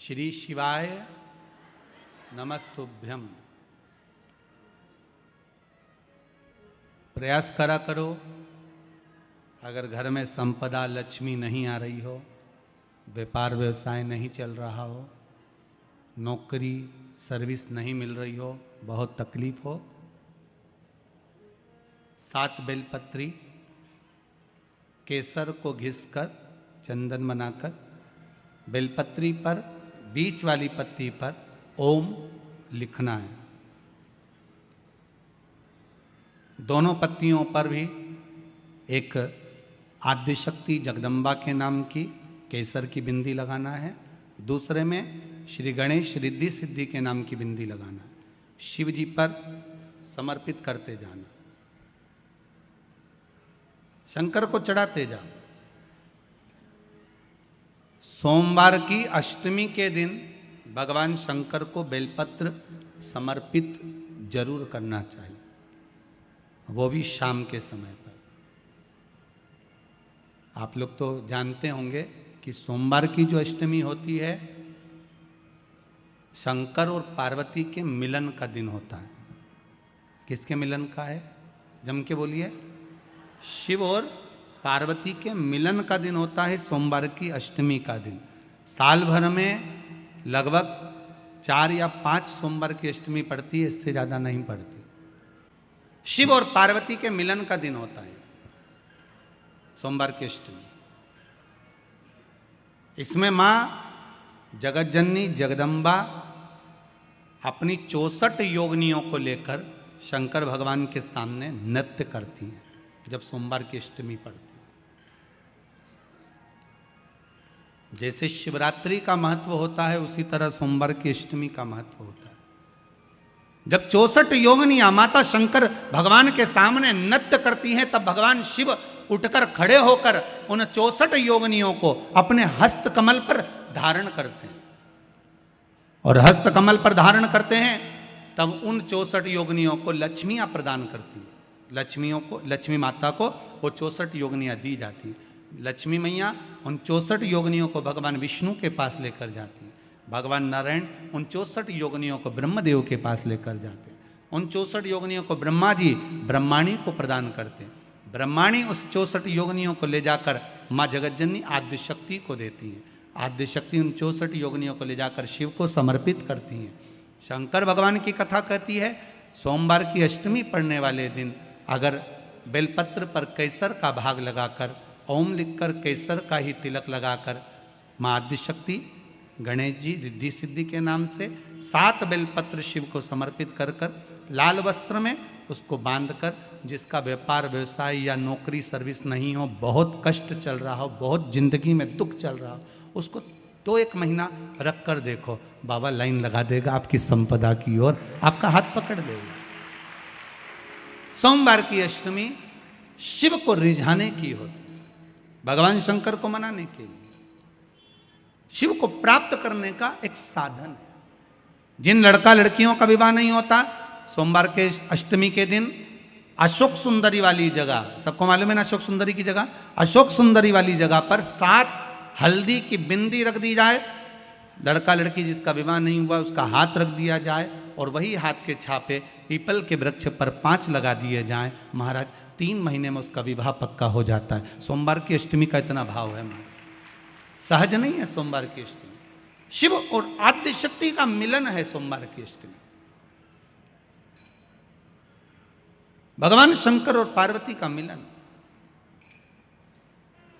श्री शिवाय नमस्तुभ्यम। प्रयास करा करो, अगर घर में संपदा लक्ष्मी नहीं आ रही हो, व्यापार व्यवसाय नहीं चल रहा हो, नौकरी सर्विस नहीं मिल रही हो, बहुत तकलीफ हो, 7 बेलपत्री केसर को घिसकर चंदन बनाकर बेलपत्री पर बीच वाली पत्ती पर ओम लिखना है। दोनों पत्तियों पर भी एक आद्यशक्ति जगदम्बा के नाम की केसर की बिंदी लगाना है, दूसरे में श्री गणेश रिद्धि सिद्धि के नाम की बिंदी लगाना है। शिव जी पर समर्पित करते जाना, शंकर को चढ़ाते जाओ। सोमवार की अष्टमी के दिन भगवान शंकर को बेलपत्र समर्पित जरूर करना चाहिए, वो भी शाम के समय पर। आप लोग तो जानते होंगे कि सोमवार की जो अष्टमी होती है, शंकर और पार्वती के मिलन का दिन होता है। किसके मिलन का है? जम के बोलिए। शिव और पार्वती के मिलन का दिन होता है सोमवार की अष्टमी का दिन। साल भर में लगभग 4 या 5 सोमवार की अष्टमी पड़ती है, इससे ज़्यादा नहीं पड़ती। शिव और पार्वती के मिलन का दिन होता है सोमवार की अष्टमी। इसमें माँ जगत जननी जगदम्बा अपनी 64 योगिनियों को लेकर शंकर भगवान के सामने नृत्य करती हैं जब सोमवार की अष्टमी पड़ती है। जैसे शिवरात्रि का महत्व होता है, उसी तरह सोमवार की अष्टमी का महत्व होता है। जब 64 योगिनियां माता शंकर भगवान के सामने नृत्य करती हैं, तब भगवान शिव उठकर खड़े होकर उन 64 योगिनियों को अपने हस्त कमल पर धारण करते हैं। और हस्त कमल पर धारण करते हैं तब उन 64 योगिनियों को लक्ष्मियां प्रदान करती हैं। लक्ष्मी माता को वो 64 योगिनियां दी जाती हैं। लक्ष्मी मैया उन 64 योगिनियों को भगवान विष्णु के पास लेकर जाती हैं। भगवान नारायण उन 64 योगिनियों को ब्रह्मदेव के पास लेकर जाते हैं। उन 64 योगिनियों को ब्रह्मा जी ब्रह्माणी को प्रदान करते हैं। ब्रह्माणी उस 64 योगिनियों को ले जाकर माँ जगतजननी आद्यशक्ति को देती हैं। आद्यशक्ति उन 64 योगिनियों को ले जाकर शिव को समर्पित करती हैं। शंकर भगवान की कथा कहती है, सोमवार की अष्टमी पड़ने वाले दिन अगर बेलपत्र पर केसर का भाग लगाकर, ओम लिखकर केसर का ही तिलक लगाकर माँ आद्यशक्ति गणेश जी रिद्धि सिद्धि के नाम से 7 बेलपत्र शिव को समर्पित कर लाल वस्त्र में उसको बांधकर, जिसका व्यापार व्यवसाय या नौकरी सर्विस नहीं हो, बहुत कष्ट चल रहा हो, बहुत जिंदगी में दुख चल रहा हो, उसको 2-1 महीना रख कर देखो, बाबा लाइन लगा देगा आपकी संपदा की ओर, आपका हाथ पकड़ देगा। सोमवार की अष्टमी शिव को रिझाने की होती है, भगवान शंकर को मनाने के लिए, शिव को प्राप्त करने का एक साधन है। जिन लड़का लड़कियों का विवाह नहीं होता, सोमवार के अष्टमी के दिन अशोक सुंदरी वाली जगह, सबको मालूम है ना अशोक सुंदरी की जगह, अशोक सुंदरी वाली जगह पर 7 हल्दी की बिंदी रख दी जाए। लड़का लड़की जिसका विवाह नहीं हुआ उसका हाथ रख दिया जाए और वही हाथ के छापे पीपल के वृक्ष पर 5 लगा दिए जाएं। महाराज 3 महीने में उसका विवाह पक्का हो जाता है। सोमवार की अष्टमी का इतना भाव है महाराज, सहज नहीं है सोमवार की अष्टमी। शिव और आद्य शक्ति का मिलन है सोमवार की अष्टमी। भगवान शंकर और पार्वती का मिलन।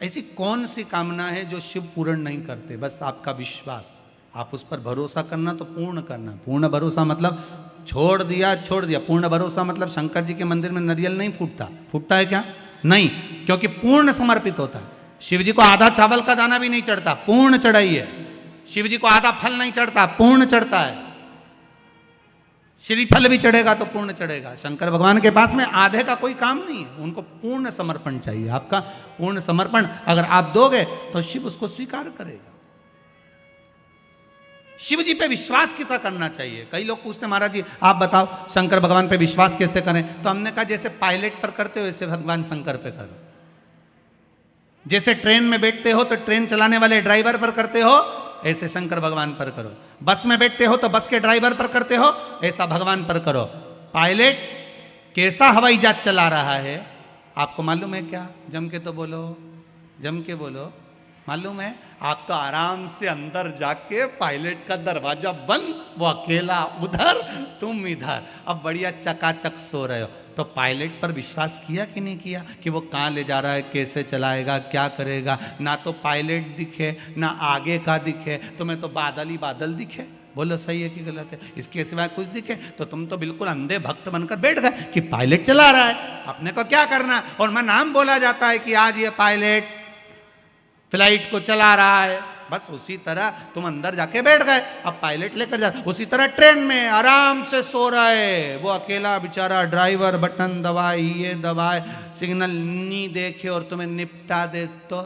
ऐसी कौन सी कामना है जो शिव पूर्ण नहीं करते? बस आपका विश्वास, आप उस पर भरोसा करना तो पूर्ण करना। पूर्ण भरोसा मतलब छोड़ दिया। पूर्ण भरोसा मतलब शंकर जी के मंदिर में नारियल नहीं फूटता है क्या? नहीं, क्योंकि पूर्ण समर्पित होता है। शिव जी को आधा चावल का दाना भी नहीं चढ़ता, पूर्ण चढ़ाई है। शिव जी को आधा फल नहीं चढ़ता, पूर्ण चढ़ता है। श्रीफल भी चढ़ेगा तो पूर्ण चढ़ेगा। शंकर भगवान के पास में आधे का कोई काम नहीं है, उनको पूर्ण समर्पण चाहिए। आपका पूर्ण समर्पण अगर आप दोगे तो शिव उसको स्वीकार करेगा। शिव जी पे विश्वास कितना करना चाहिए? कई लोग पूछते महाराज जी आप बताओ शंकर भगवान पे विश्वास कैसे करें? तो हमने कहा जैसे पायलट पर करते हो वैसे भगवान शंकर पे करो। जैसे ट्रेन में बैठते हो तो ट्रेन चलाने वाले ड्राइवर पर करते हो, ऐसे शंकर भगवान पर करो। बस में बैठते हो तो बस के ड्राइवर पर करते हो, ऐसा भगवान पर करो। पायलट कैसा हवाई जहाज चला रहा है आपको मालूम है क्या? जम के तो बोलो, जम के बोलो। मालूम है? आप तो आराम से अंदर जाके पायलट का दरवाजा बंद, वो अकेला उधर, तुम इधर, अब बढ़िया चकाचक सो रहे हो। तो पायलट पर विश्वास किया कि नहीं किया कि वो कहाँ ले जा रहा है, कैसे चलाएगा, क्या करेगा? ना तो पायलट दिखे, ना आगे का दिखे, तुम्हें तो बादल ही बादल दिखे। बोलो सही है कि गलत है? इसके सिवाय कुछ दिखे तो तुम तो बिल्कुल अंधे भक्त बनकर बैठ गए कि पायलट चला रहा है, अपने को क्या करना। और मैं नाम बोला जाता है कि आज ये पायलट फ्लाइट को चला रहा है, बस उसी तरह तुम अंदर जाके बैठ गए, अब पायलट लेकर जा। उसी तरह ट्रेन में आराम से सो रहे, वो अकेला बेचारा ड्राइवर बटन दबाए, ये दबाए, सिग्नल नहीं देखे और तुम्हें निपटा दे। तो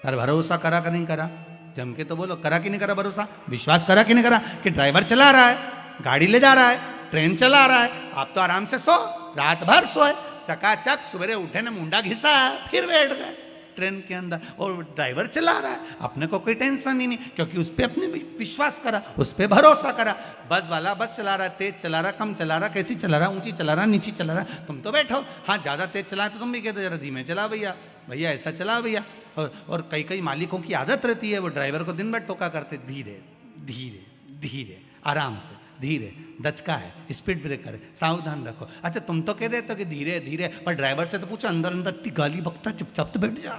पर भरोसा करा कि नहीं करा? जम के तो बोलो, करा कि नहीं करा भरोसा? विश्वास करा कि नहीं करा कि ड्राइवर चला रहा है, गाड़ी ले जा रहा है, ट्रेन चला रहा है, आप तो आराम से सो, रात भर सोए, चकाचक सवेरे उठे ना मुंडा घिसा, फिर बैठ गए ट्रेन के अंदर, और ड्राइवर चला रहा है, अपने को कोई टेंशन ही नहीं, क्योंकि उस पर अपने विश्वास करा, उस पर भरोसा करा। बस वाला बस चला रहा है, तेज चला रहा, कम चला रहा, कैसी चला रहा, ऊंची चला रहा, नीची चला रहा, तुम तो बैठो। हाँ ज़्यादा तेज चला तो तुम भी कहते जरा धीमे चला भैया, भैया ऐसा चला भैया। और कई कई मालिकों की आदत रहती है, वो ड्राइवर को दिन भर टोका करते, धीरे धीरे धीरे, आराम से, धीरे, दचका है, स्पीड ब्रेकर है, सावधान रखो। अच्छा तुम तो कह देते हो कि धीरे धीरे, पर ड्राइवर से तो पूछो, अंदर अंदर इतनी गाली बकता, चुपचाप तो बैठ जा।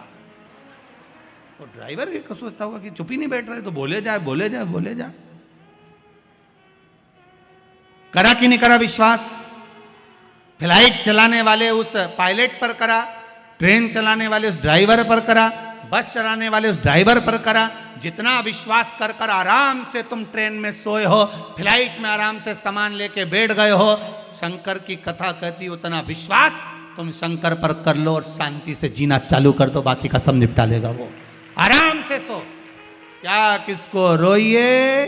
और ड्राइवर ये सोचता होगा कि चुप ही नहीं बैठ रहे, तो बोले जाए बोले जाए बोले जाए। करा कि नहीं करा विश्वास? फ्लाइट चलाने वाले उस पायलट पर करा, ट्रेन चलाने वाले उस ड्राइवर पर करा, बस चलाने वाले उस ड्राइवर पर करा। जितना विश्वास कर कर आराम से तुम ट्रेन में सोए हो, फ्लाइट में आराम से सामान लेके बैठ गए हो, शंकर की कथा कहती उतना विश्वास तुम शंकर पर कर लो और शांति से जीना चालू कर दो, बाकी का सब निपटा लेगा वो। आराम से सो, क्या किसको रोइए,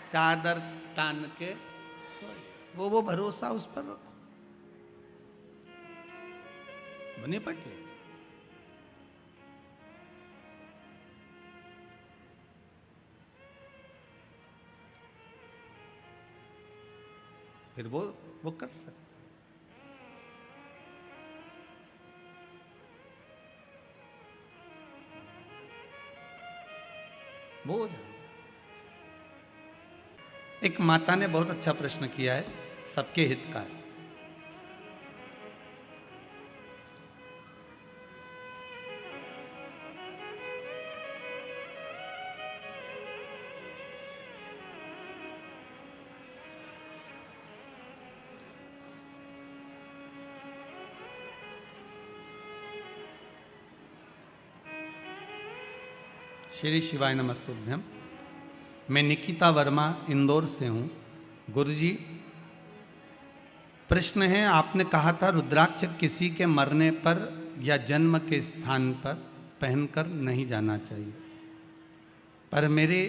चादर तान के सोइए, वो भरोसा उस पर रखो, बने पटे। फिर वो कर सकते, वो हो जाए। एक माता ने बहुत अच्छा प्रश्न किया है, सबके हित का है। श्री शिवाय नमस्तुभ्यम। मैं निकिता वर्मा इंदौर से हूँ। गुरुजी, प्रश्न है, आपने कहा था रुद्राक्ष किसी के मरने पर या जन्म के स्थान पर पहनकर नहीं जाना चाहिए, पर मेरे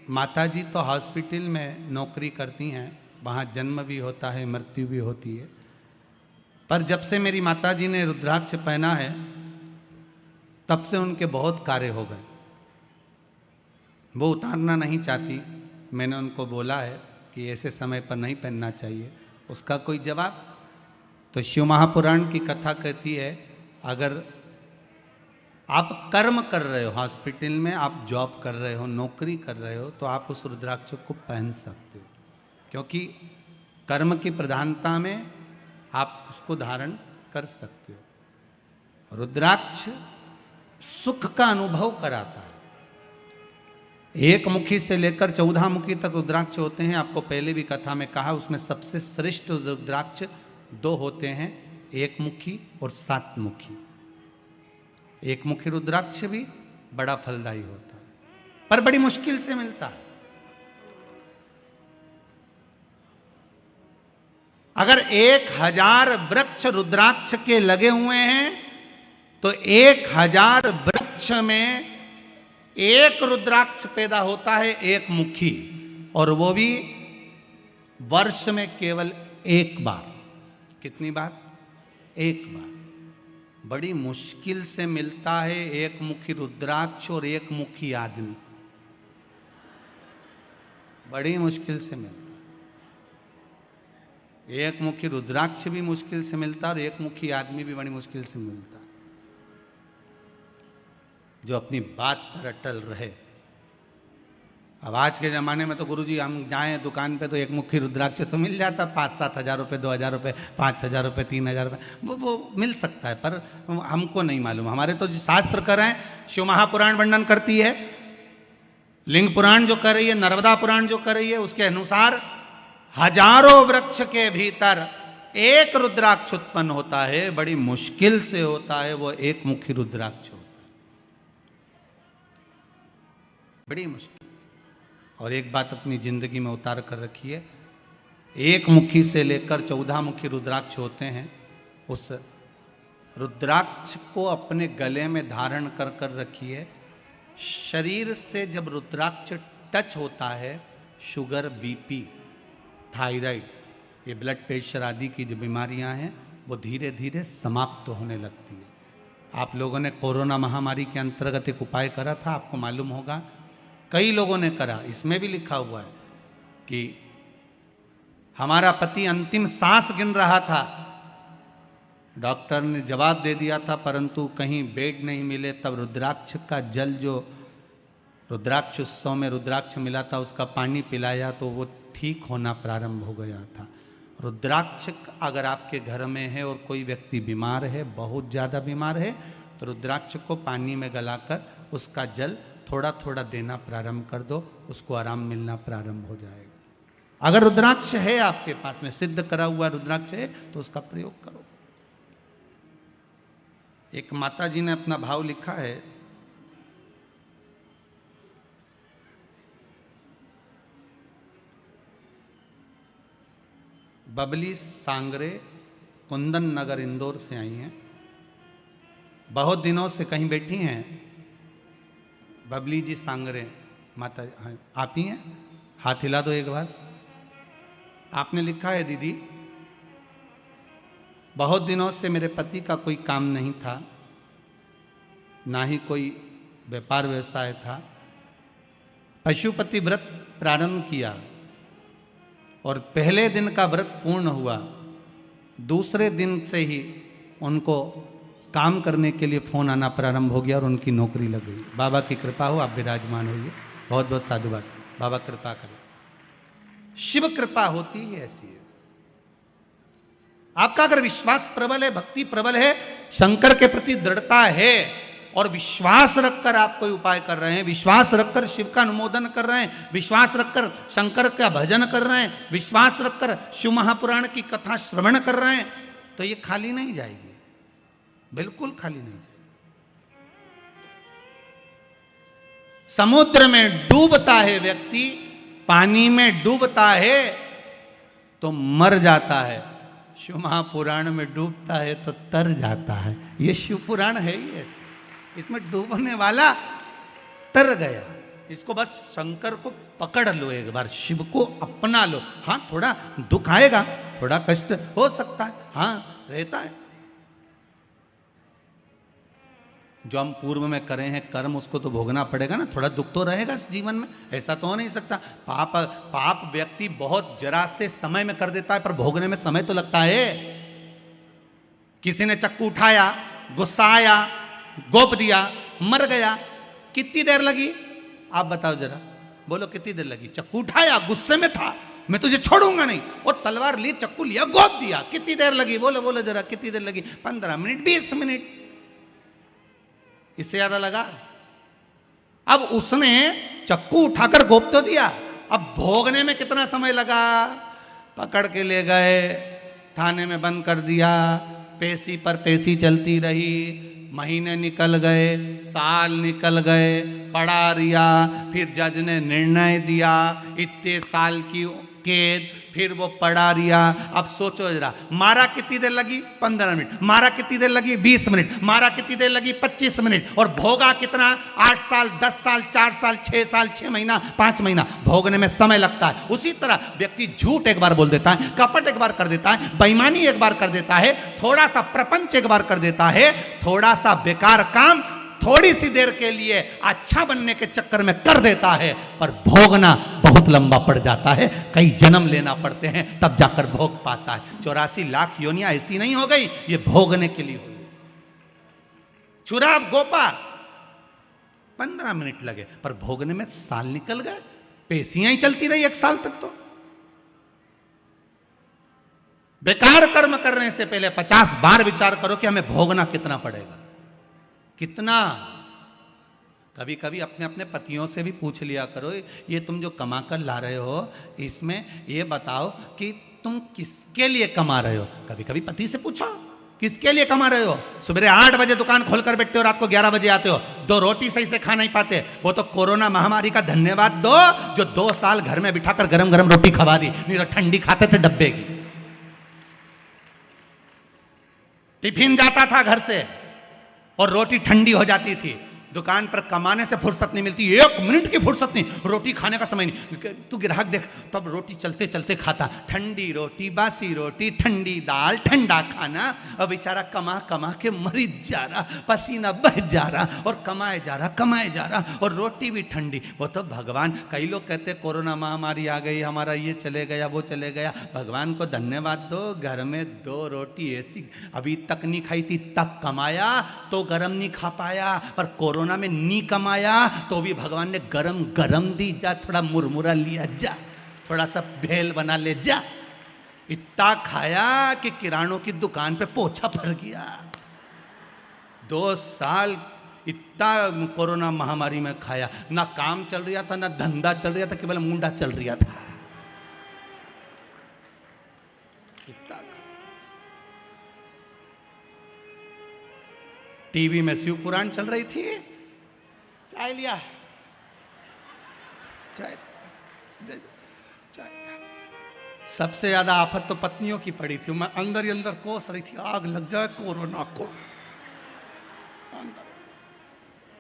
माताजी तो हॉस्पिटल में नौकरी करती हैं, वहाँ जन्म भी होता है, मृत्यु भी होती है। पर जब से मेरी माताजी ने रुद्राक्ष पहना है, तब से उनके बहुत कार्य हो गए। वो उतारना नहीं चाहती। मैंने उनको बोला है कि ऐसे समय पर नहीं पहनना चाहिए। उसका कोई जवाब? तो शिव महापुराण की कथा कहती है, अगर आप कर्म कर रहे हो, हॉस्पिटल में आप जॉब कर रहे हो, नौकरी कर रहे हो, तो आप उस रुद्राक्ष को पहन सकते हो, क्योंकि कर्म की प्रधानता में आप उसको धारण कर सकते हो। रुद्राक्ष सुख का अनुभव कराता है। एक मुखी से लेकर 14 मुखी तक रुद्राक्ष होते हैं। आपको पहले भी कथा में कहा, उसमें सबसे श्रेष्ठ रुद्राक्ष 2 होते हैं, एक मुखी और 7 मुखी। एक मुखी रुद्राक्ष भी बड़ा फलदायी होता है, पर बड़ी मुश्किल से मिलता है। अगर 1000 वृक्ष रुद्राक्ष के लगे हुए हैं, तो 1000 वृक्ष में एक रुद्राक्ष पैदा होता है, एक मुखी, और वो भी वर्ष में केवल एक बार। कितनी बार? एक बार। बड़ी मुश्किल से मिलता है एक मुखी रुद्राक्ष और एक मुखी आदमी, बड़ी मुश्किल से मिलता है। एक मुखी रुद्राक्ष भी मुश्किल से मिलता और एक मुखी आदमी भी बड़ी मुश्किल से मिलता, जो अपनी बात पर अटल रहे। अब आज के ज़माने में तो गुरुजी हम जाएं दुकान पे तो एक मुखी रुद्राक्ष तो मिल जाता, 5-7 हज़ार रुपये, 2,000 रुपये, 5,000 रुपये, 3,000 रुपये, वो मिल सकता है, पर हमको नहीं मालूम। हमारे तो शास्त्र कर रहे हैं, शिव महापुराण वर्णन करती है, लिंग पुराण जो कर रही है, नर्मदा पुराण जो कर रही है, उसके अनुसार हजारों वृक्ष के भीतर एक रुद्राक्ष उत्पन्न होता है, बड़ी मुश्किल से होता है, वो एक मुखी रुद्राक्ष होता है, बड़ी मुश्किल। और एक बात अपनी जिंदगी में उतार कर रखिए, एक मुखी से लेकर 14 मुखी रुद्राक्ष होते हैं। उस रुद्राक्ष को अपने गले में धारण कर कर रखिए। शरीर से जब रुद्राक्ष टच होता है, शुगर, बीपी, थायराइड, ये ब्लड प्रेशर आदि की जो बीमारियां हैं वो धीरे धीरे समाप्त होने लगती है। आप लोगों ने कोरोना महामारी के अंतर्गत एक उपाय करा था, आपको मालूम होगा, कई लोगों ने करा। इसमें भी लिखा हुआ है कि हमारा पति अंतिम सांस गिन रहा था, डॉक्टर ने जवाब दे दिया था, परंतु कहीं बेड नहीं मिले, तब रुद्राक्ष का जल, जो रुद्राक्ष उत्सव में रुद्राक्ष मिला था, उसका पानी पिलाया तो वो ठीक होना प्रारंभ हो गया था। रुद्राक्ष अगर आपके घर में है और कोई व्यक्ति बीमार है, बहुत ज़्यादा बीमार है, तो रुद्राक्ष को पानी में गलाकर उसका जल थोड़ा थोड़ा देना प्रारंभ कर दो, उसको आराम मिलना प्रारंभ हो जाएगा। अगर रुद्राक्ष है आपके पास में, सिद्ध करा हुआ रुद्राक्ष है, तो उसका प्रयोग करो। एक माता जी ने अपना भाव लिखा है, बबली सांगरे, कुंदन नगर, इंदौर से आई हैं, बहुत दिनों से कहीं बैठी हैं। बबली जी सांगरे माता, हाँ आप ही हैं, हाथ हिला दो एक बार। आपने लिखा है, दीदी बहुत दिनों से मेरे पति का कोई काम नहीं था, ना ही कोई व्यापार व्यवसाय था। पशुपति व्रत प्रारंभ किया और पहले दिन का व्रत पूर्ण हुआ, दूसरे दिन से ही उनको काम करने के लिए फोन आना प्रारंभ हो गया और उनकी नौकरी लग गई। बाबा की कृपा हो, आप विराजमान होइए, बहुत बहुत साधुवाद, बाबा कृपा करें। शिव कृपा होती है ऐसी है। आपका अगर विश्वास प्रबल है, भक्ति प्रबल है, शंकर के प्रति दृढ़ता है और विश्वास रखकर आप कोई उपाय कर रहे हैं, विश्वास रखकर शिव का अनुमोदन कर रहे हैं, विश्वास रखकर शंकर का भजन कर रहे हैं, विश्वास रखकर शिव महापुराण की कथा श्रवण कर रहे हैं, तो ये खाली नहीं जाएगी, बिल्कुल खाली नहीं जाएगी। समुद्र में डूबता है व्यक्ति, पानी में डूबता है तो मर जाता है, शिव महापुराण में डूबता है तो तर जाता है। ये शिव पुराण है ही ऐसे, इसमें डूबने वाला तर गया। इसको बस शंकर को पकड़ लो एक बार, शिव को अपना लो। हाँ थोड़ा दुख आएगा, थोड़ा कष्ट हो सकता है, हाँ रहता है। जो हम पूर्व में करे हैं कर्म, उसको तो भोगना पड़ेगा ना, थोड़ा दुख तो रहेगा इस जीवन में, ऐसा तो हो नहीं सकता। पाप व्यक्ति बहुत जरा से समय में कर देता है, पर भोगने में समय तो लगता है। किसी ने चक्कू उठाया, गुस्सा आया, गोप दिया, मर गया, कितनी देर लगी आप बताओ जरा, बोलो कितनी देर लगी? चक्कू उठाया, गुस्से में था, मैं तुझे छोड़ूंगा नहीं, और तलवार ली, चक्कू लिया, गोप दिया, कितनी देर लगी? बोलो बोलो जरा, कितनी देर लगी? 15 मिनट, 20 मिनट, इससे ज्यादा लगा? अब उसने चक्कू उठाकर गोप तो दिया, अब भोगने में कितना समय लगा? पकड़ के ले गए, थाने में बंद कर दिया, पेशी पर पेशी चलती रही, महीने निकल गए, साल निकल गए, पढ़ा रिया, फिर जज ने निर्णय दिया, इतने साल की निकेत, फिर वो पड़ा रिया। अब सोचो जरा, मारा कितनी देर लगी? 15 मिनट। मारा कितनी देर लगी? 20 मिनट। मारा कितनी देर लगी? 25 मिनट। और भोगा कितना? 8 साल, 10 साल, 4 साल, 6 साल, 6 महीना, 5 महीना भोगने में समय लगता है। उसी तरह व्यक्ति झूठ एक बार बोल देता है, कपट एक बार कर देता है, बेईमानी एक बार कर देता है, थोड़ा सा प्रपंच एक बार कर देता है, थोड़ा सा बेकार काम थोड़ी सी देर के लिए अच्छा बनने के चक्कर में कर देता है, पर भोगना बहुत लंबा पड़ जाता है, कई जन्म लेना पड़ते हैं तब जाकर भोग पाता है। 84 लाख योनियां ऐसी नहीं हो गई, ये भोगने के लिए हुई। चुराव गोपा 15 मिनट लगे, पर भोगने में साल निकल गए, पेशियां ही चलती रही 1 साल तक। तो बेकार कर्म करने से पहले 50 बार विचार करो कि हमें भोगना कितना पड़ेगा, कितना। कभी कभी अपने अपने पतियों से भी पूछ लिया करो, ये तुम जो कमा कर ला रहे हो, इसमें ये बताओ कि तुम किसके लिए कमा रहे हो। कभी कभी पति से पूछो, किसके लिए कमा रहे हो? सुबह 8 बजे दुकान खोलकर बैठते हो, रात को 11 बजे आते हो, 2 रोटी सही से खा नहीं पाते। वो तो कोरोना महामारी का धन्यवाद दो जो 2 साल घर में बिठाकर गरम गरम रोटी खवा दी, नहीं तो ठंडी खाते थे डब्बे की। टिफिन जाता था घर से और रोटी ठंडी हो जाती थी। दुकान पर कमाने से फुर्सत नहीं मिलती, 1 मिनट की फुर्सत नहीं, रोटी खाने का समय नहीं। तू ग्राहक देख, तब रोटी चलते चलते खाता, ठंडी रोटी, बासी रोटी, ठंडी दाल, ठंडा खाना। अब बेचारा कमा कमा के मरी जा रहा, पसीना बह जा रहा, और कमाए जा रहा, कमाए जा रहा, और रोटी भी ठंडी। वो तो भगवान, कई लोग कहते कोरोना महामारी आ गई, हमारा ये चले गया, वो चले गया। भगवान को धन्यवाद दो, घर में 2 रोटी ऐसी अभी तक नहीं खाई थी, तब कमाया तो गरम नहीं खा पाया, पर कोरोना में नहीं कमाया तो भी भगवान ने गरम गरम दी, जा थोड़ा मुरमुरा लिया, जा थोड़ा सा भेल बना ले, जा। इतना खाया कि किरानों की दुकान पे पोछा पड़ गया। 2 साल इतना कोरोना महामारी में खाया, ना काम चल रहा था, ना धंधा चल रहा था, केवल मुंडा चल रहा था। टीवी में शिव पुराण चल रही थी, चाय लिया, चाय, चाय। सबसे ज्यादा आफत तो पत्नियों की पड़ी थी। मैं अंदर ही अंदर कोस रही थी, आग लग जाए कोरोना को,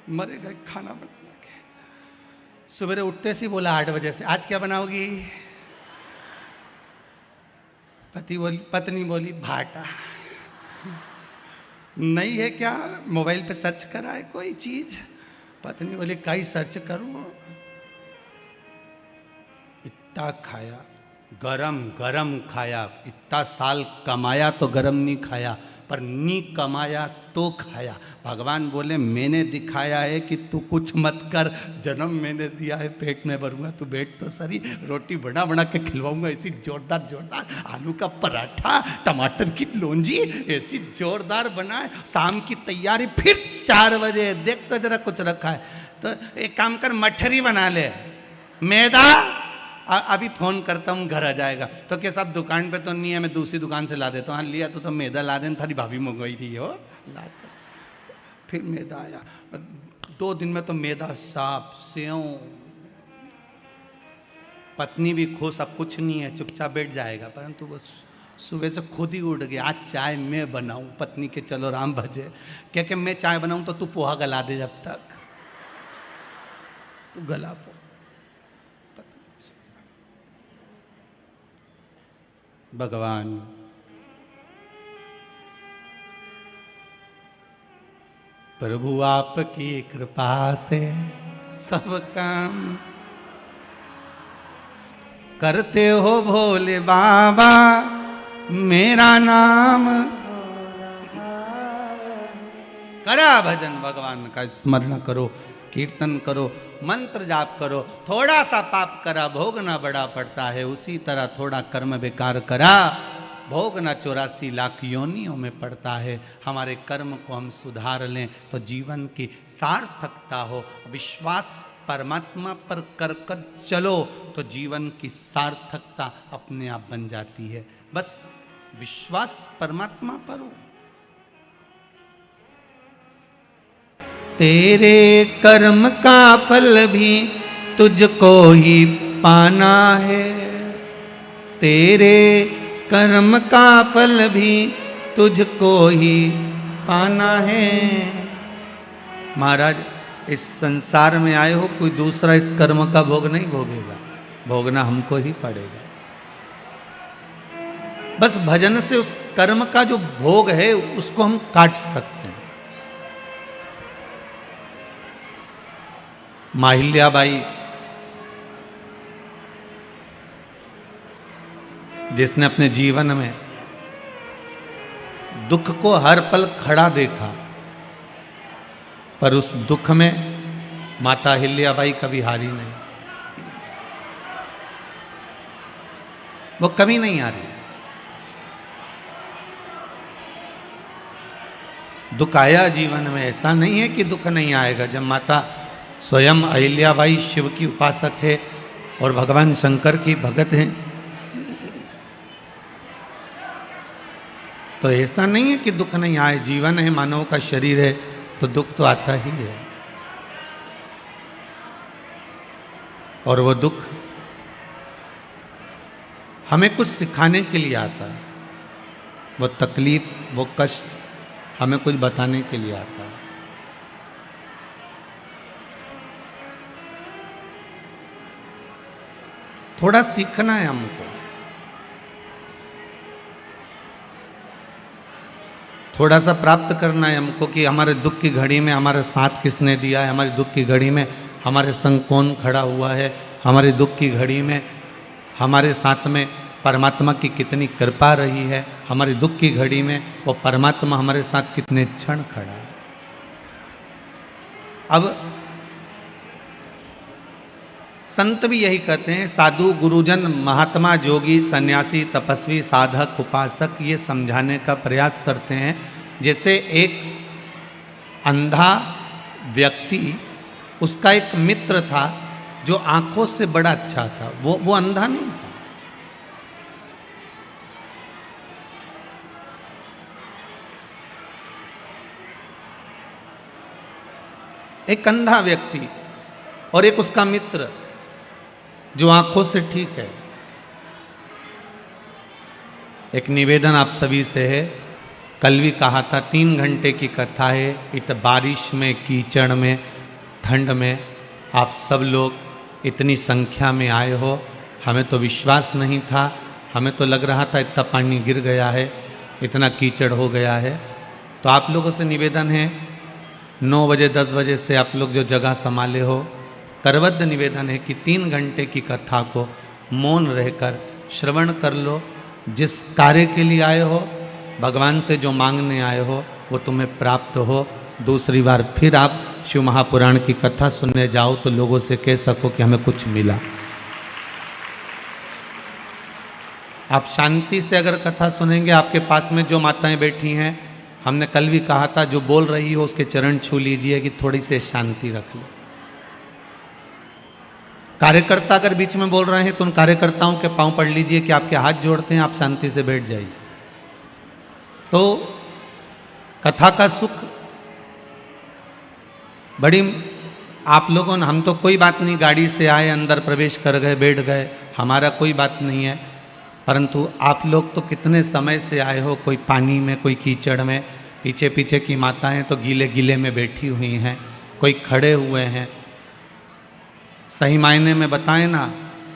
मरे गए खाना बना के। सुबह उठते से बोला 8 बजे से, आज क्या बनाओगी? पत्नी बोली भाटा। नहीं है क्या? मोबाइल पे सर्च करा है कोई चीज? पत्नी बोली कई सर्च करूं। इतना खाया, गरम गरम खाया। इतना साल कमाया तो गरम नहीं खाया, पर नहीं कमाया तो खाया। भगवान बोले मैंने दिखाया है कि तू कुछ मत कर, जन्म मैंने दिया है, पेट में भरूंगा, तू बैठ तो सही, रोटी बना बना के खिलवाऊंगा, ऐसी जोरदार जोरदार, आलू का पराठा, टमाटर की लौंजी ऐसी जोरदार बनाए। शाम की तैयारी, फिर 4 बजे देख तो जरा कुछ रखा है, तो एक काम कर मठरी बना ले, मैदा अभी फोन करता हूँ घर आ जाएगा। तो क्या साहब दुकान पे तो नहीं है, मैं दूसरी दुकान से ला देता हूँ। हाँ लिया तो मैदा ला देना, थारी भाभी मंगवाई थी हो, ला दे। फिर मैदा आया, 2 दिन में तो मैदा साफ, सेव। पत्नी भी खुश, अब कुछ नहीं है, चुपचाप बैठ जाएगा, परंतु वो सुबह से खुद ही उठ गया, आज चाय मैं बनाऊं। पत्नी के चलो राम भजे, क्या कि मैं चाय बनाऊं तो तू पोहा गला दे, जब तक तू गला पो। भगवान प्रभु आपकी कृपा से सब काम करते हो भोले बाबा, मेरा नाम करा भजन, भगवान का स्मरण करो, कीर्तन करो, मंत्र जाप करो। थोड़ा सा पाप करा, भोगना बड़ा पड़ता है। उसी तरह थोड़ा कर्म बेकार करा, भोगना 84 लाख योनियों में पड़ता है। हमारे कर्म को हम सुधार लें तो जीवन की सार्थकता हो। विश्वास परमात्मा पर कर कर चलो तो जीवन की सार्थकता अपने आप बन जाती है। बस विश्वास परमात्मा पर हो। तेरे कर्म का फल भी तुझको ही पाना है, तेरे कर्म का फल भी तुझको ही पाना है। महाराज, इस संसार में आए हो, कोई दूसरा इस कर्म का भोग नहीं भोगेगा, भोगना हमको ही पड़ेगा। बस भजन से उस कर्म का जो भोग है उसको हम काट सकते हैं। माहिल्याबाई, जिसने अपने जीवन में दुख को हर पल खड़ा देखा, पर उस दुख में माता अहिल्याबाई कभी हारी नहीं, वो कभी नहीं हारी। दुख आया जीवन में, ऐसा नहीं है कि दुख नहीं आएगा। जब माता स्वयं अहिल्याबाई शिव की उपासक है और भगवान शंकर की भगत हैं, तो ऐसा नहीं है कि दुख नहीं आए। जीवन है, मानव का शरीर है, तो दुख तो आता ही है। और वो दुख हमें कुछ सिखाने के लिए आता है। वो तकलीफ, वो कष्ट हमें कुछ बताने के लिए आता है। थोड़ा सीखना है हमको, थोड़ा सा प्राप्त करना है हमको कि हमारे दुख की घड़ी में हमारे साथ किसने दिया है, हमारी दुख की घड़ी में हमारे संग कौन खड़ा हुआ है, हमारी दुख की घड़ी में हमारे साथ में परमात्मा की कितनी कृपा रही है, हमारी दुख की घड़ी में वो परमात्मा हमारे साथ कितने क्षण खड़ा है। अब संत भी यही कहते हैं, साधु, गुरुजन, महात्मा, जोगी, सन्यासी, तपस्वी, साधक, उपासक ये समझाने का प्रयास करते हैं जैसे एक अंधा व्यक्ति, उसका एक मित्र था जो आंखों से बड़ा अच्छा था, वो अंधा नहीं था। एक अंधा व्यक्ति और एक उसका मित्र जो आंखों से ठीक है। एक निवेदन आप सभी से है, कल भी कहा था, 3 घंटे की कथा है। इत बारिश में, कीचड़ में, ठंड में आप सब लोग इतनी संख्या में आए हो। हमें तो विश्वास नहीं था, हमें तो लग रहा था इतना पानी गिर गया है, इतना कीचड़ हो गया है। तो आप लोगों से निवेदन है, 9 बजे 10 बजे से आप लोग जो जगह संभाले हो, करबद्ध निवेदन है कि 3 घंटे की कथा को मौन रहकर श्रवण कर लो। जिस कार्य के लिए आए हो, भगवान से जो मांगने आए हो, वो तुम्हें प्राप्त हो। दूसरी बार फिर आप शिव महापुराण की कथा सुनने जाओ तो लोगों से कह सको कि हमें कुछ मिला। आप शांति से अगर कथा सुनेंगे, आपके पास में जो माताएं बैठी हैं, हमने कल भी कहा था, जो बोल रही हो उसके चरण छू लीजिए कि थोड़ी सी शांति रख लो। कार्यकर्ता अगर बीच में बोल रहे हैं तो उन कार्यकर्ताओं के पांव पड़ लीजिए कि आपके हाथ जोड़ते हैं, आप शांति से बैठ जाइए। तो कथा का सुख बड़ी, आप लोगों ने, हम तो कोई बात नहीं, गाड़ी से आए, अंदर प्रवेश कर गए, बैठ गए, हमारा कोई बात नहीं है। परंतु आप लोग तो कितने समय से आए हो, कोई पानी में, कोई कीचड़ में, पीछे पीछे की माताएं तो गीले गीले में बैठी हुई हैं, कोई खड़े हुए हैं। सही मायने में बताएं ना,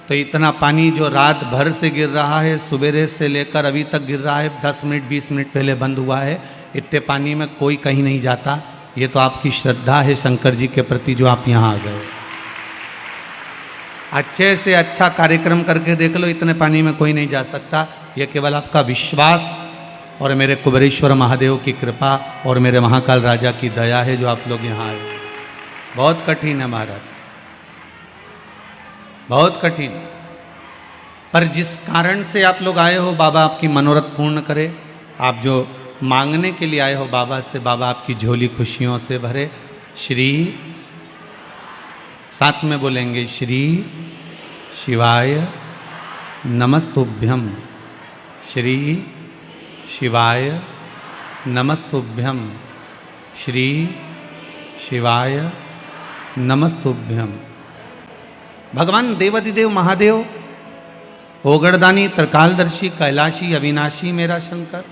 तो इतना पानी जो रात भर से गिर रहा है, सवेरे से लेकर अभी तक गिर रहा है, 10 मिनट 20 मिनट पहले बंद हुआ है, इतने पानी में कोई कहीं नहीं जाता। ये तो आपकी श्रद्धा है शंकर जी के प्रति जो आप यहाँ आ गए। अच्छे से अच्छा कार्यक्रम करके देख लो, इतने पानी में कोई नहीं जा सकता। ये केवल आपका विश्वास और मेरे कुबेरेश्वर महादेव की कृपा और मेरे महाकाल राजा की दया है जो आप लोग यहाँ आए। बहुत कठिन है महाराज, बहुत कठिन, पर जिस कारण से आप लोग आए हो, बाबा आपकी मनोरथ पूर्ण करे। आप जो मांगने के लिए आए हो बाबा से, बाबा आपकी झोली खुशियों से भरे। श्री, साथ में बोलेंगे, श्री शिवाय नमस्तुभ्यम, श्री शिवाय नमस्तुभ्यम, श्री शिवाय नमस्तुभ्यम। भगवान देवाधिदेव महादेव ओगड़दानी, त्रिकालदर्शी, कैलाशी, अविनाशी मेरा शंकर।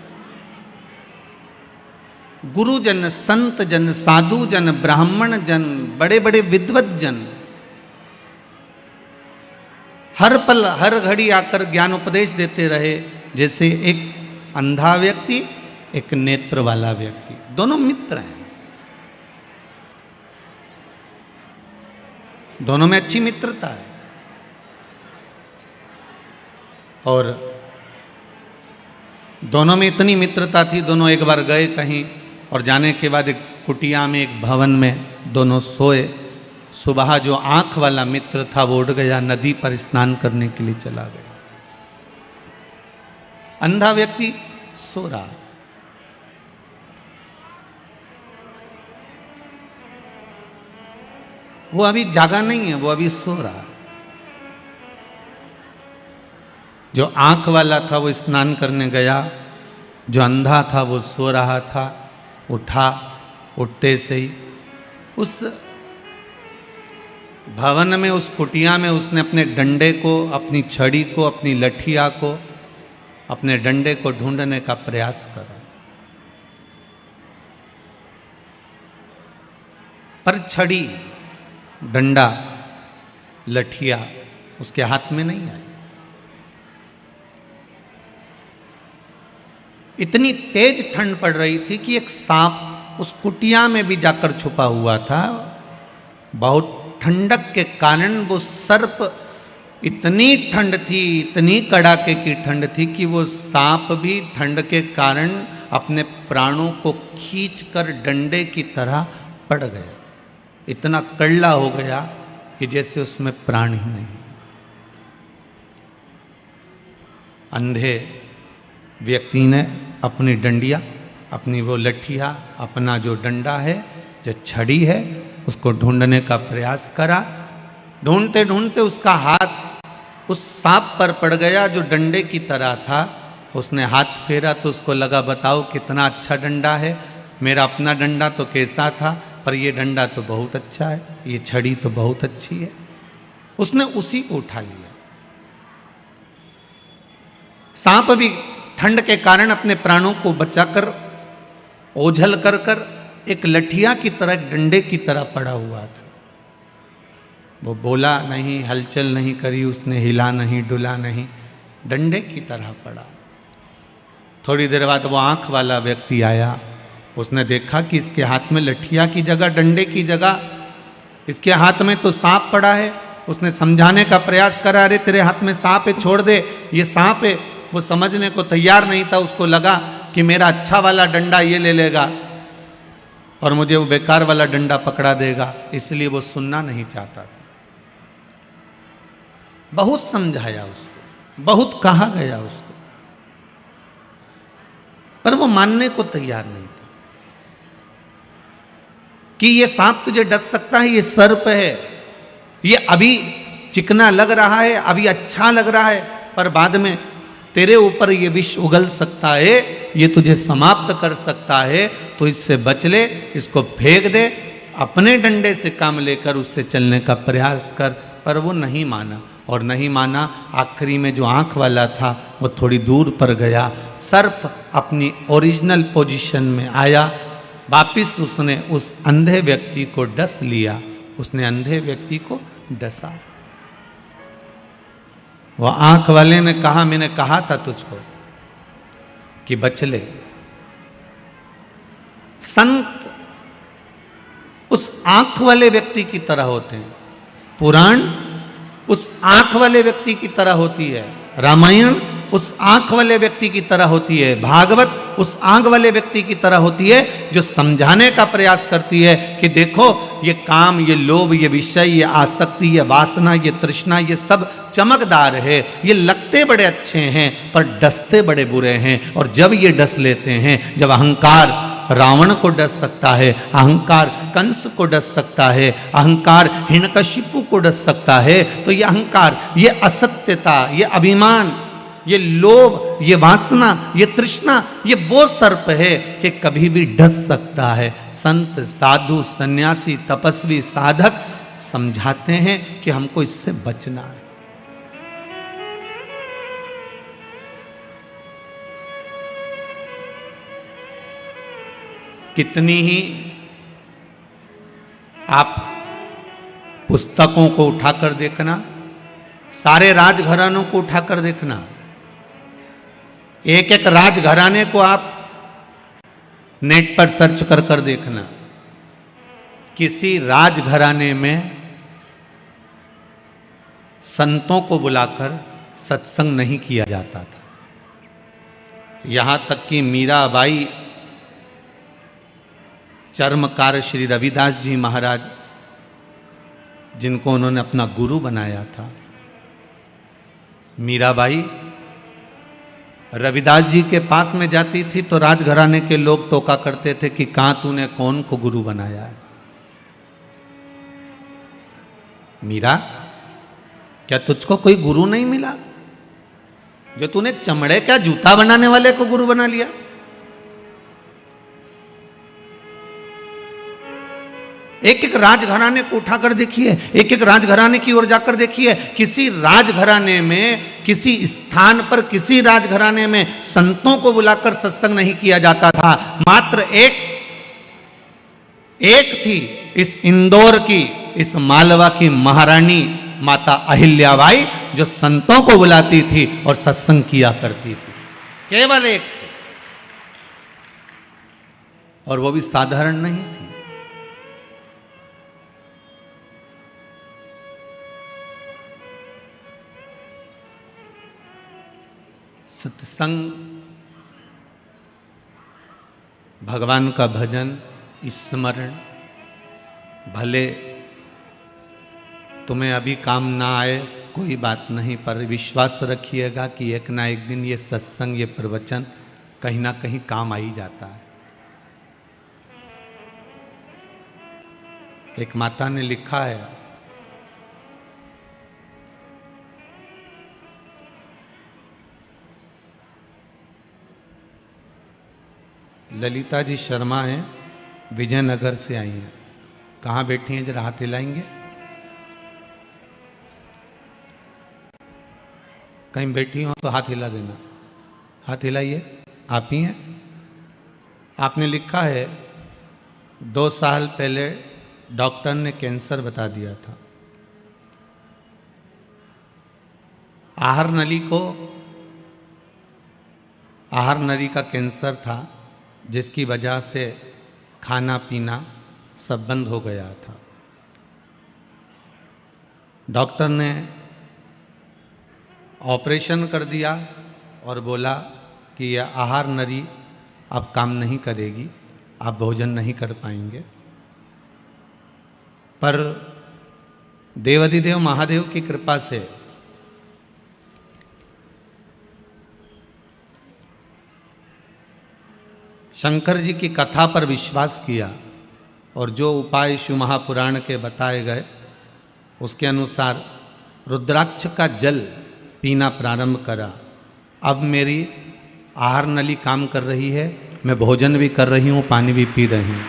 गुरुजन, संत जन, साधु जन, ब्राह्मण जन, बड़े बड़े विद्वत जन हर पल हर घड़ी आकर ज्ञान उपदेश देते रहे। जैसे एक अंधा व्यक्ति, एक नेत्र वाला व्यक्ति, दोनों मित्र हैं, दोनों में अच्छी मित्रता है। और दोनों में इतनी मित्रता थी, दोनों एक बार गए कहीं और जाने के बाद एक कुटिया में, एक भवन में दोनों सोए। सुबह जो आंख वाला मित्र था वो उठ गया, नदी पर स्नान करने के लिए चला गया। अंधा व्यक्ति सो रहा। वो अभी जागा नहीं है, वो अभी सो रहा। जो आंख वाला था वो स्नान करने गया, जो अंधा था वो सो रहा था। उठा, उठते से ही उस भवन में, उस कुटिया में उसने अपने डंडे को, अपनी छड़ी को, अपनी लठिया को, अपने डंडे को ढूंढने का प्रयास करा, पर छड़ी, डंडा, लठिया उसके हाथ में नहीं आई। इतनी तेज ठंड पड़ रही थी कि एक सांप उस कुटिया में भी जाकर छुपा हुआ था। बहुत ठंडक के कारण वो सर्प, इतनी ठंड थी, इतनी कड़ाके की ठंड थी कि वो सांप भी ठंड के कारण अपने प्राणों को खींचकर डंडे की तरह पड़ गया। इतना कड़ला हो गया कि जैसे उसमें प्राण ही नहीं। अंधे व्यक्ति ने अपनी डंडिया, अपनी वो लठिया, अपना जो डंडा है, जो छड़ी है, उसको ढूंढने का प्रयास करा। ढूंढते ढूंढते उसका हाथ उस सांप पर पड़ गया जो डंडे की तरह था। उसने हाथ फेरा तो उसको लगा, बताओ कितना अच्छा डंडा है, मेरा अपना डंडा तो कैसा था, पर ये डंडा तो बहुत अच्छा है, ये छड़ी तो बहुत अच्छी है। उसने उसी को उठा लिया। सांप भी ठंड के कारण अपने प्राणों को बचाकर, ओझल कर कर एक लठिया की तरह, डंडे की तरह पड़ा हुआ था। वो बोला नहीं, हलचल नहीं करी उसने, हिला नहीं, डुला नहीं, डंडे की तरह पड़ा। थोड़ी देर बाद वो आंख वाला व्यक्ति आया। उसने देखा कि इसके हाथ में लठिया की जगह, डंडे की जगह, इसके हाथ में तो सांप पड़ा है। उसने समझाने का प्रयास करा, अरे तेरे हाथ में सांप है, छोड़ दे, ये सांप है। वो समझने को तैयार नहीं था। उसको लगा कि मेरा अच्छा वाला डंडा ये ले लेगा और मुझे वो बेकार वाला डंडा पकड़ा देगा, इसलिए वो सुनना नहीं चाहता था। बहुत समझाया उसको, बहुत कहा गया उसको, पर वो मानने को तैयार नहीं था कि ये सांप तुझे डस सकता है, ये सर्प है, ये अभी चिकना लग रहा है, अभी अच्छा लग रहा है, पर बाद में तेरे ऊपर ये विष उगल सकता है, ये तुझे समाप्त कर सकता है, तो इससे बच ले, इसको फेंक दे, अपने डंडे से काम लेकर उससे चलने का प्रयास कर। पर वो नहीं माना, और नहीं माना। आखिरी में जो आंख वाला था वो थोड़ी दूर पर गया। सर्प अपनी ओरिजिनल पोजीशन में आया। वापिस उसने उस अंधे व्यक्ति को डस लिया। उसने अंधे व्यक्ति को डसा। वो आंख वाले ने कहा, मैंने कहा था तुझको कि बच ले। संत उस आंख वाले व्यक्ति की तरह होते हैं, पुराण उस आंख वाले व्यक्ति की तरह होती है, रामायण उस आंख वाले व्यक्ति की तरह होती है, भागवत उस आंख वाले व्यक्ति की तरह होती है जो समझाने का प्रयास करती है कि देखो ये काम, ये लोभ, ये विषय, ये आसक्ति, ये वासना, ये तृष्णा, ये सब चमकदार है, ये लगते बड़े अच्छे हैं पर डसते बड़े बुरे हैं। और जब ये डस लेते हैं, जब अहंकार रावण को डस सकता है, अहंकार कंस को डस सकता है, अहंकार हिरण्यकशिपु को डस सकता है, तो ये अहंकार, ये असत्यता, ये अभिमान, ये लोभ, ये वासना, ये तृष्णा, ये वो सर्प है कि कभी भी डस सकता है। संत, साधु, सन्यासी, तपस्वी, साधक समझाते हैं कि हमको इससे बचना है। कितनी ही आप पुस्तकों को उठाकर देखना, सारे राजघरानों को उठाकर देखना, एक एक राजघराने को आप नेट पर सर्च कर कर देखना, किसी राजघराने में संतों को बुलाकर सत्संग नहीं किया जाता था। यहां तक कि मीराबाई चर्मकार श्री रविदास जी महाराज, जिनको उन्होंने अपना गुरु बनाया था, मीराबाई रविदास जी के पास में जाती थी तो राजघराने के लोग टोका करते थे कि कहां तूने कौन को गुरु बनाया है। मीरा, क्या तुझको कोई गुरु नहीं मिला जो तूने चमड़े का जूता बनाने वाले को गुरु बना लिया? एक एक राजघराने को उठाकर देखिए, एक एक राजघराने की ओर जाकर देखिए। किसी राजघराने में, किसी स्थान पर, किसी राजघराने में संतों को बुलाकर सत्संग नहीं किया जाता था। मात्र एक थी इस इंदौर की, इस मालवा की महारानी माता अहिल्याबाई, जो संतों को बुलाती थी और सत्संग किया करती थी। केवल एक थी, और वो भी साधारण नहीं थी। सत्संग, भगवान का भजन, स्मरण, भले तुम्हें अभी काम ना आए कोई बात नहीं, पर विश्वास रखिएगा कि एक ना एक दिन ये सत्संग, ये प्रवचन कहीं ना कहीं काम आ ही जाता है। एक माता ने लिखा है, ललिता जी शर्मा हैं, विजयनगर से आई हैं। कहाँ बैठी हैं, जरा हाथ हिलाएंगे? कहीं बैठी हो तो हाथ हिला देना। हाथ हिलाइए। आप ही हैं? आपने लिखा है 2 साल पहले डॉक्टर ने कैंसर बता दिया था। आहार नली का कैंसर था, जिसकी वजह से खाना पीना सब बंद हो गया था। डॉक्टर ने ऑपरेशन कर दिया और बोला कि यह आहार नली अब काम नहीं करेगी, आप भोजन नहीं कर पाएंगे। पर देवाधिदेव महादेव की कृपा से शंकर जी की कथा पर विश्वास किया और जो उपाय शिव महापुराण के बताए गए उसके अनुसार रुद्राक्ष का जल पीना प्रारंभ करा। अब मेरी आहार नली काम कर रही है, मैं भोजन भी कर रही हूँ, पानी भी पी रही हूँ।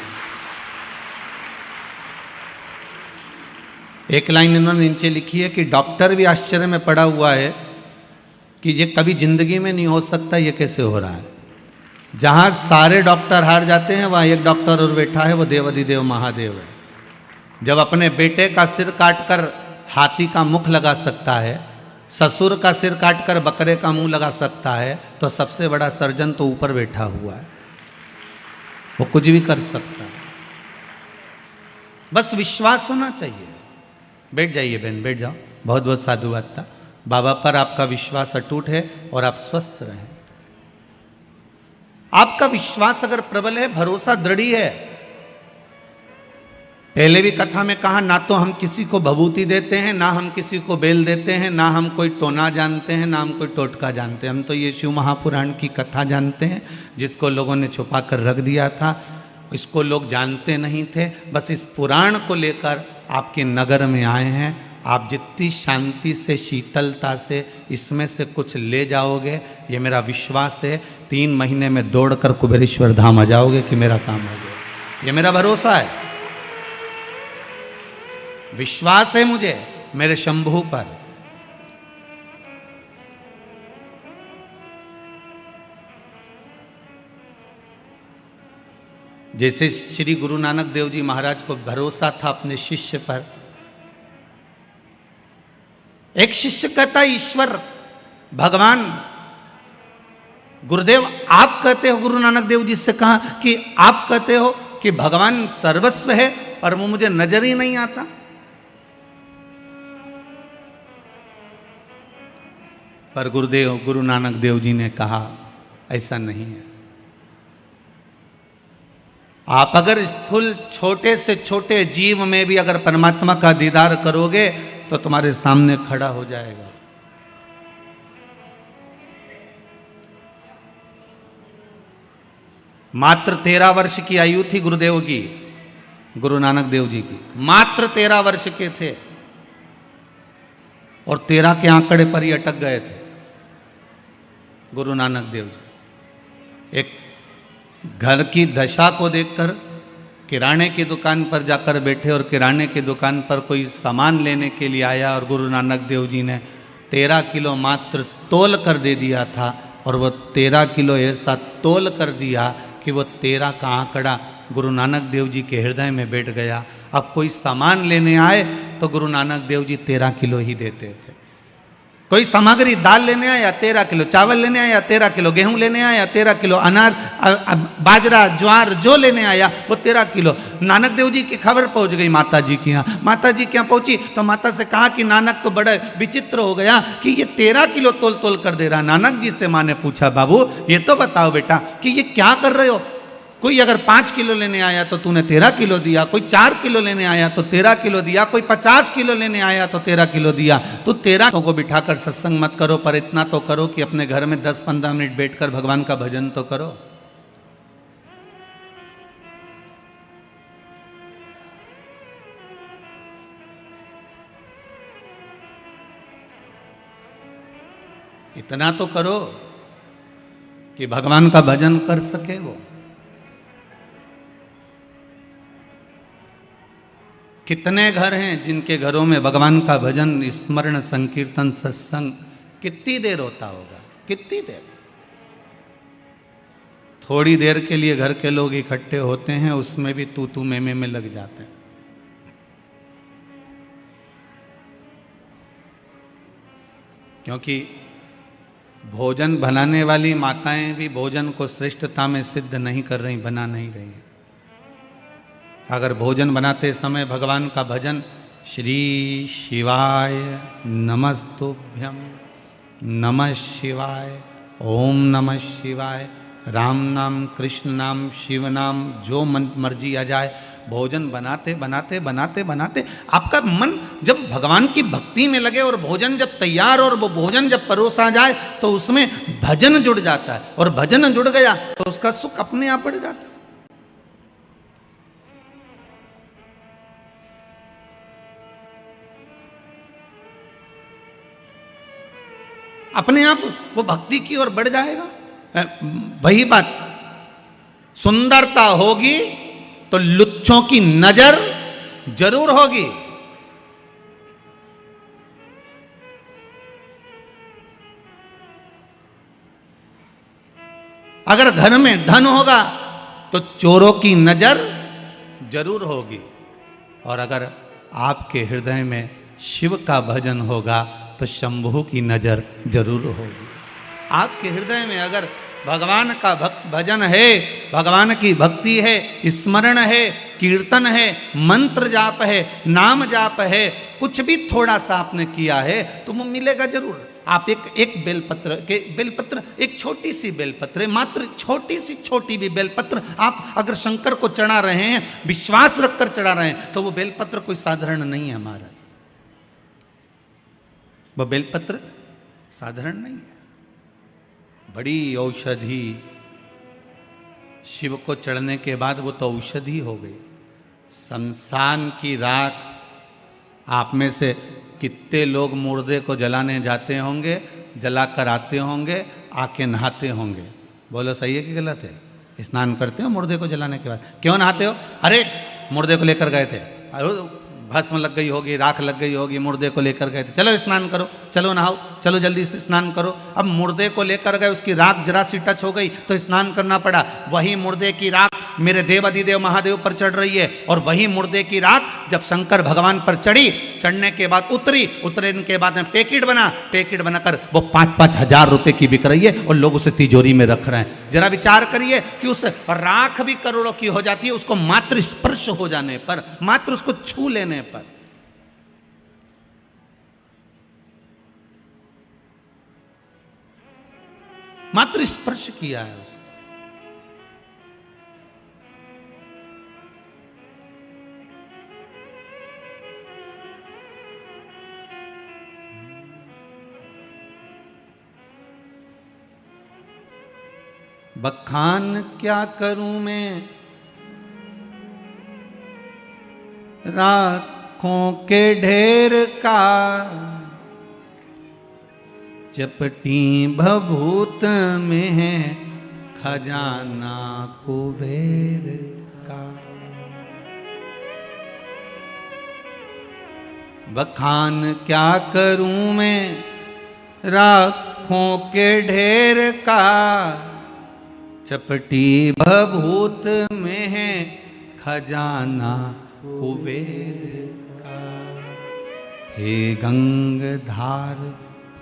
एक लाइन इन्होंने नीचे लिखी है कि डॉक्टर भी आश्चर्य में पड़ा हुआ है कि ये कभी जिंदगी में नहीं हो सकता, ये कैसे हो रहा है। जहाँ सारे डॉक्टर हार जाते हैं वहाँ एक डॉक्टर और बैठा है, वो देवाधिदेव महादेव है। जब अपने बेटे का सिर काटकर हाथी का मुख लगा सकता है, ससुर का सिर काटकर बकरे का मुंह लगा सकता है, तो सबसे बड़ा सर्जन तो ऊपर बैठा हुआ है, वो कुछ भी कर सकता है। बस विश्वास होना चाहिए। बैठ जाइए बहन, बैठ जाओ। बहुत बहुत साधुवाद था। बाबा पर आपका विश्वास अटूट है और आप स्वस्थ रहें। आपका विश्वास अगर प्रबल है, भरोसा दृढ़ है। पहले भी कथा में कहा, ना तो हम किसी को भभूति देते हैं, ना हम किसी को बेल देते हैं, ना हम कोई टोना जानते हैं, ना हम कोई टोटका जानते हैं। हम तो ये शिव महापुराण की कथा जानते हैं, जिसको लोगों ने छुपा कर रख दिया था। इसको लोग जानते नहीं थे। बस इस पुराण को लेकर आपके नगर में आए हैं। आप जितनी शांति से, शीतलता से इसमें से कुछ ले जाओगे, ये मेरा विश्वास है। 3 महीने में दौड़कर कुबेरेश्वर धाम आ जाओगे कि मेरा काम हो गया। ये मेरा भरोसा है, विश्वास है मुझे मेरे शंभू पर। जैसे श्री गुरु नानक देव जी महाराज को भरोसा था अपने शिष्य पर। एक शिष्य कहता ईश्वर भगवान गुरुदेव आप कहते हो, गुरु नानक देव जी से कहा कि आप कहते हो कि भगवान सर्वस्व है और वो मुझे नजर ही नहीं आता। पर गुरुदेव गुरु नानक देव जी ने कहा ऐसा नहीं है। आप अगर स्थूल छोटे से छोटे जीव में भी अगर परमात्मा का दीदार करोगे तो तुम्हारे सामने खड़ा हो जाएगा। मात्र 13 वर्ष की आयु थी गुरुदेव की, गुरु नानक देव जी की, मात्र 13 वर्ष के थे और 13 के आंकड़े पर ही अटक गए थे गुरु नानक देव जी। एक घर की दशा को देखकर किराने की दुकान पर जाकर बैठे और किराने की दुकान पर कोई सामान लेने के लिए आया और गुरु नानक देव जी ने 13 किलो मात्र तोल कर दे दिया था और वो 13 किलो ऐसा तोल कर दिया कि वो 13 का आंकड़ा गुरु नानक देव जी के हृदय में बैठ गया। अब कोई सामान लेने आए तो गुरु नानक देव जी 13 किलो ही देते थे। कोई सामग्री दाल लेने आया 13 किलो, चावल लेने आया 13 किलो, गेहूं लेने आया 13 किलो, अनार बाजरा ज्वार जो लेने आया वो 13 किलो। नानक देव जी की खबर पहुंच गई माता जी के यहाँ। माता जी के यहाँ पहुंची तो माता से कहा कि नानक तो बड़ा विचित्र हो गया कि ये 13 किलो तोल तोल कर दे रहा। नानक जी से माँ ने पूछा बाबू ये तो बताओ बेटा कि ये क्या कर रहे हो। कोई अगर 5 किलो लेने आया तो तूने 13 किलो दिया, कोई 4 किलो लेने आया तो 13 किलो दिया, कोई 50 किलो लेने आया तो 13 किलो दिया। तो 13 को बिठाकर सत्संग मत करो, पर इतना तो करो कि अपने घर में 10-15 मिनट बैठकर भगवान का भजन तो करो। इतना तो करो कि भगवान का भजन कर सके वो। कितने घर हैं जिनके घरों में भगवान का भजन स्मरण संकीर्तन सत्संग कितनी देर होता होगा, कितनी देर। थोड़ी देर के लिए घर के लोग इकट्ठे होते हैं, उसमें भी तू तू मैं में लग जाते हैं। क्योंकि भोजन बनाने वाली माताएं भी भोजन को श्रेष्ठता में सिद्ध नहीं कर रही, बना नहीं रही हैं। अगर भोजन बनाते समय भगवान का भजन श्री शिवाय नमस्तुभ्यम, नमः शिवाय, ओम नमः शिवाय, राम नाम कृष्ण नाम शिव नाम जो मन मर्जी आ जाए, भोजन बनाते बनाते बनाते बनाते आपका मन जब भगवान की भक्ति में लगे और भोजन जब तैयार और वो भोजन जब परोसा जाए तो उसमें भजन जुड़ जाता है और भजन जुड़ गया तो उसका सुख अपने आप बढ़ जाता है। अपने आप वो भक्ति की ओर बढ़ जाएगा। वही बात, सुंदरता होगी तो लुच्चों की नजर जरूर होगी। अगर घर में धन होगा तो चोरों की नजर जरूर होगी। और अगर आपके हृदय में शिव का भजन होगा तो शंभू की नजर जरूर होगी। आपके हृदय में अगर भगवान का भजन है, भगवान की भक्ति है, स्मरण है, कीर्तन है, मंत्र जाप है, नाम जाप है, कुछ भी थोड़ा सा आपने किया है तो वो मिलेगा जरूर। आप एक बेलपत्र एक छोटी सी बेलपत्र, मात्र छोटी सी छोटी भी बेलपत्र आप अगर शंकर को चढ़ा रहे हैं, विश्वास रखकर चढ़ा रहे हैं, तो वो बेलपत्र कोई साधारण नहीं है हमारा। वो बेलपत्र साधारण नहीं है, बड़ी औषधि। शिव को चढ़ने के बाद वो तो औषधि हो गई। शमशान की राख, आप में से कितने लोग मुर्दे को जलाने जाते होंगे, जलाकर आते होंगे, आके नहाते होंगे। बोलो सही है कि गलत है? स्नान करते हो मुर्दे को जलाने के बाद? क्यों नहाते हो? अरे मुर्दे को लेकर गए थे, अरे भस्म लग गई होगी, राख लग गई होगी, मुर्दे को लेकर गए थे, चलो स्नान करो, चलो नहाओ, चलो जल्दी से स्नान करो। अब मुर्दे को लेकर गए, उसकी राख जरा सी टच हो गई तो स्नान करना पड़ा। वही मुर्दे की राख मेरे देव अधिदेव महादेव पर चढ़ रही है। और वही मुर्दे की राख जब शंकर भगवान पर चढ़ी, चढ़ने के बाद उतरने के बाद में पैकेट बनाकर वो 5-5 हजार रुपए की बिक रही है और लोग उसे तिजोरी में रख रहे हैं। जरा विचार करिए कि उस राख भी करोड़ों की हो जाती है उसको मात्र स्पर्श हो जाने पर, मात्र उसको छू लेने पर। मात्र स्पर्श किया है उसने। बखान क्या करूं मैं राखों के ढेर का, चपटी भभूत में है खजाना कुबेर का। बखान क्या करूं मैं राखों के ढेर का, चपटी भभूत में है खजाना कुबेर का। हे गंगधार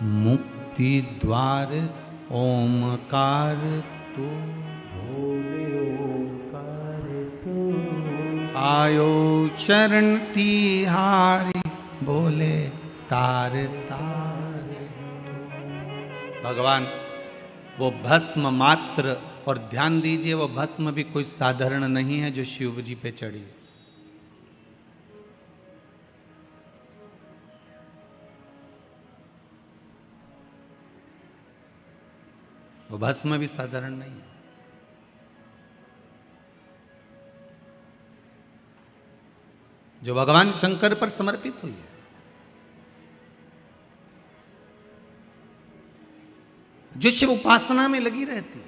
मुक्ति द्वार ओमकार तू, भोले ओमकार तू। आयो शरण तिहारी बोले तार तार तू। भगवान वो भस्म मात्र, और ध्यान दीजिए वो भस्म भी कोई साधारण नहीं है जो शिव जी पे चढ़ी है। वो भस्म भी साधारण नहीं है। जो भगवान शंकर पर समर्पित हुई है, जो शिव उपासना में लगी रहती है।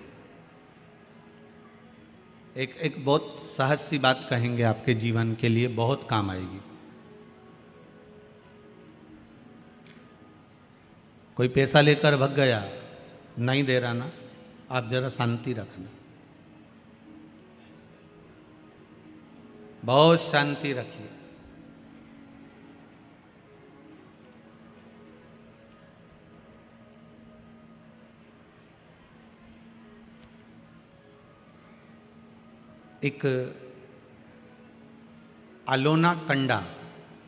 एक बहुत सहज सी बात कहेंगे, आपके जीवन के लिए बहुत काम आएगी। कोई पैसा लेकर भग गया, नहीं दे रहा ना, आप जरा शांति रखना, बहुत शांति रखिए। एक अलोना कंडा,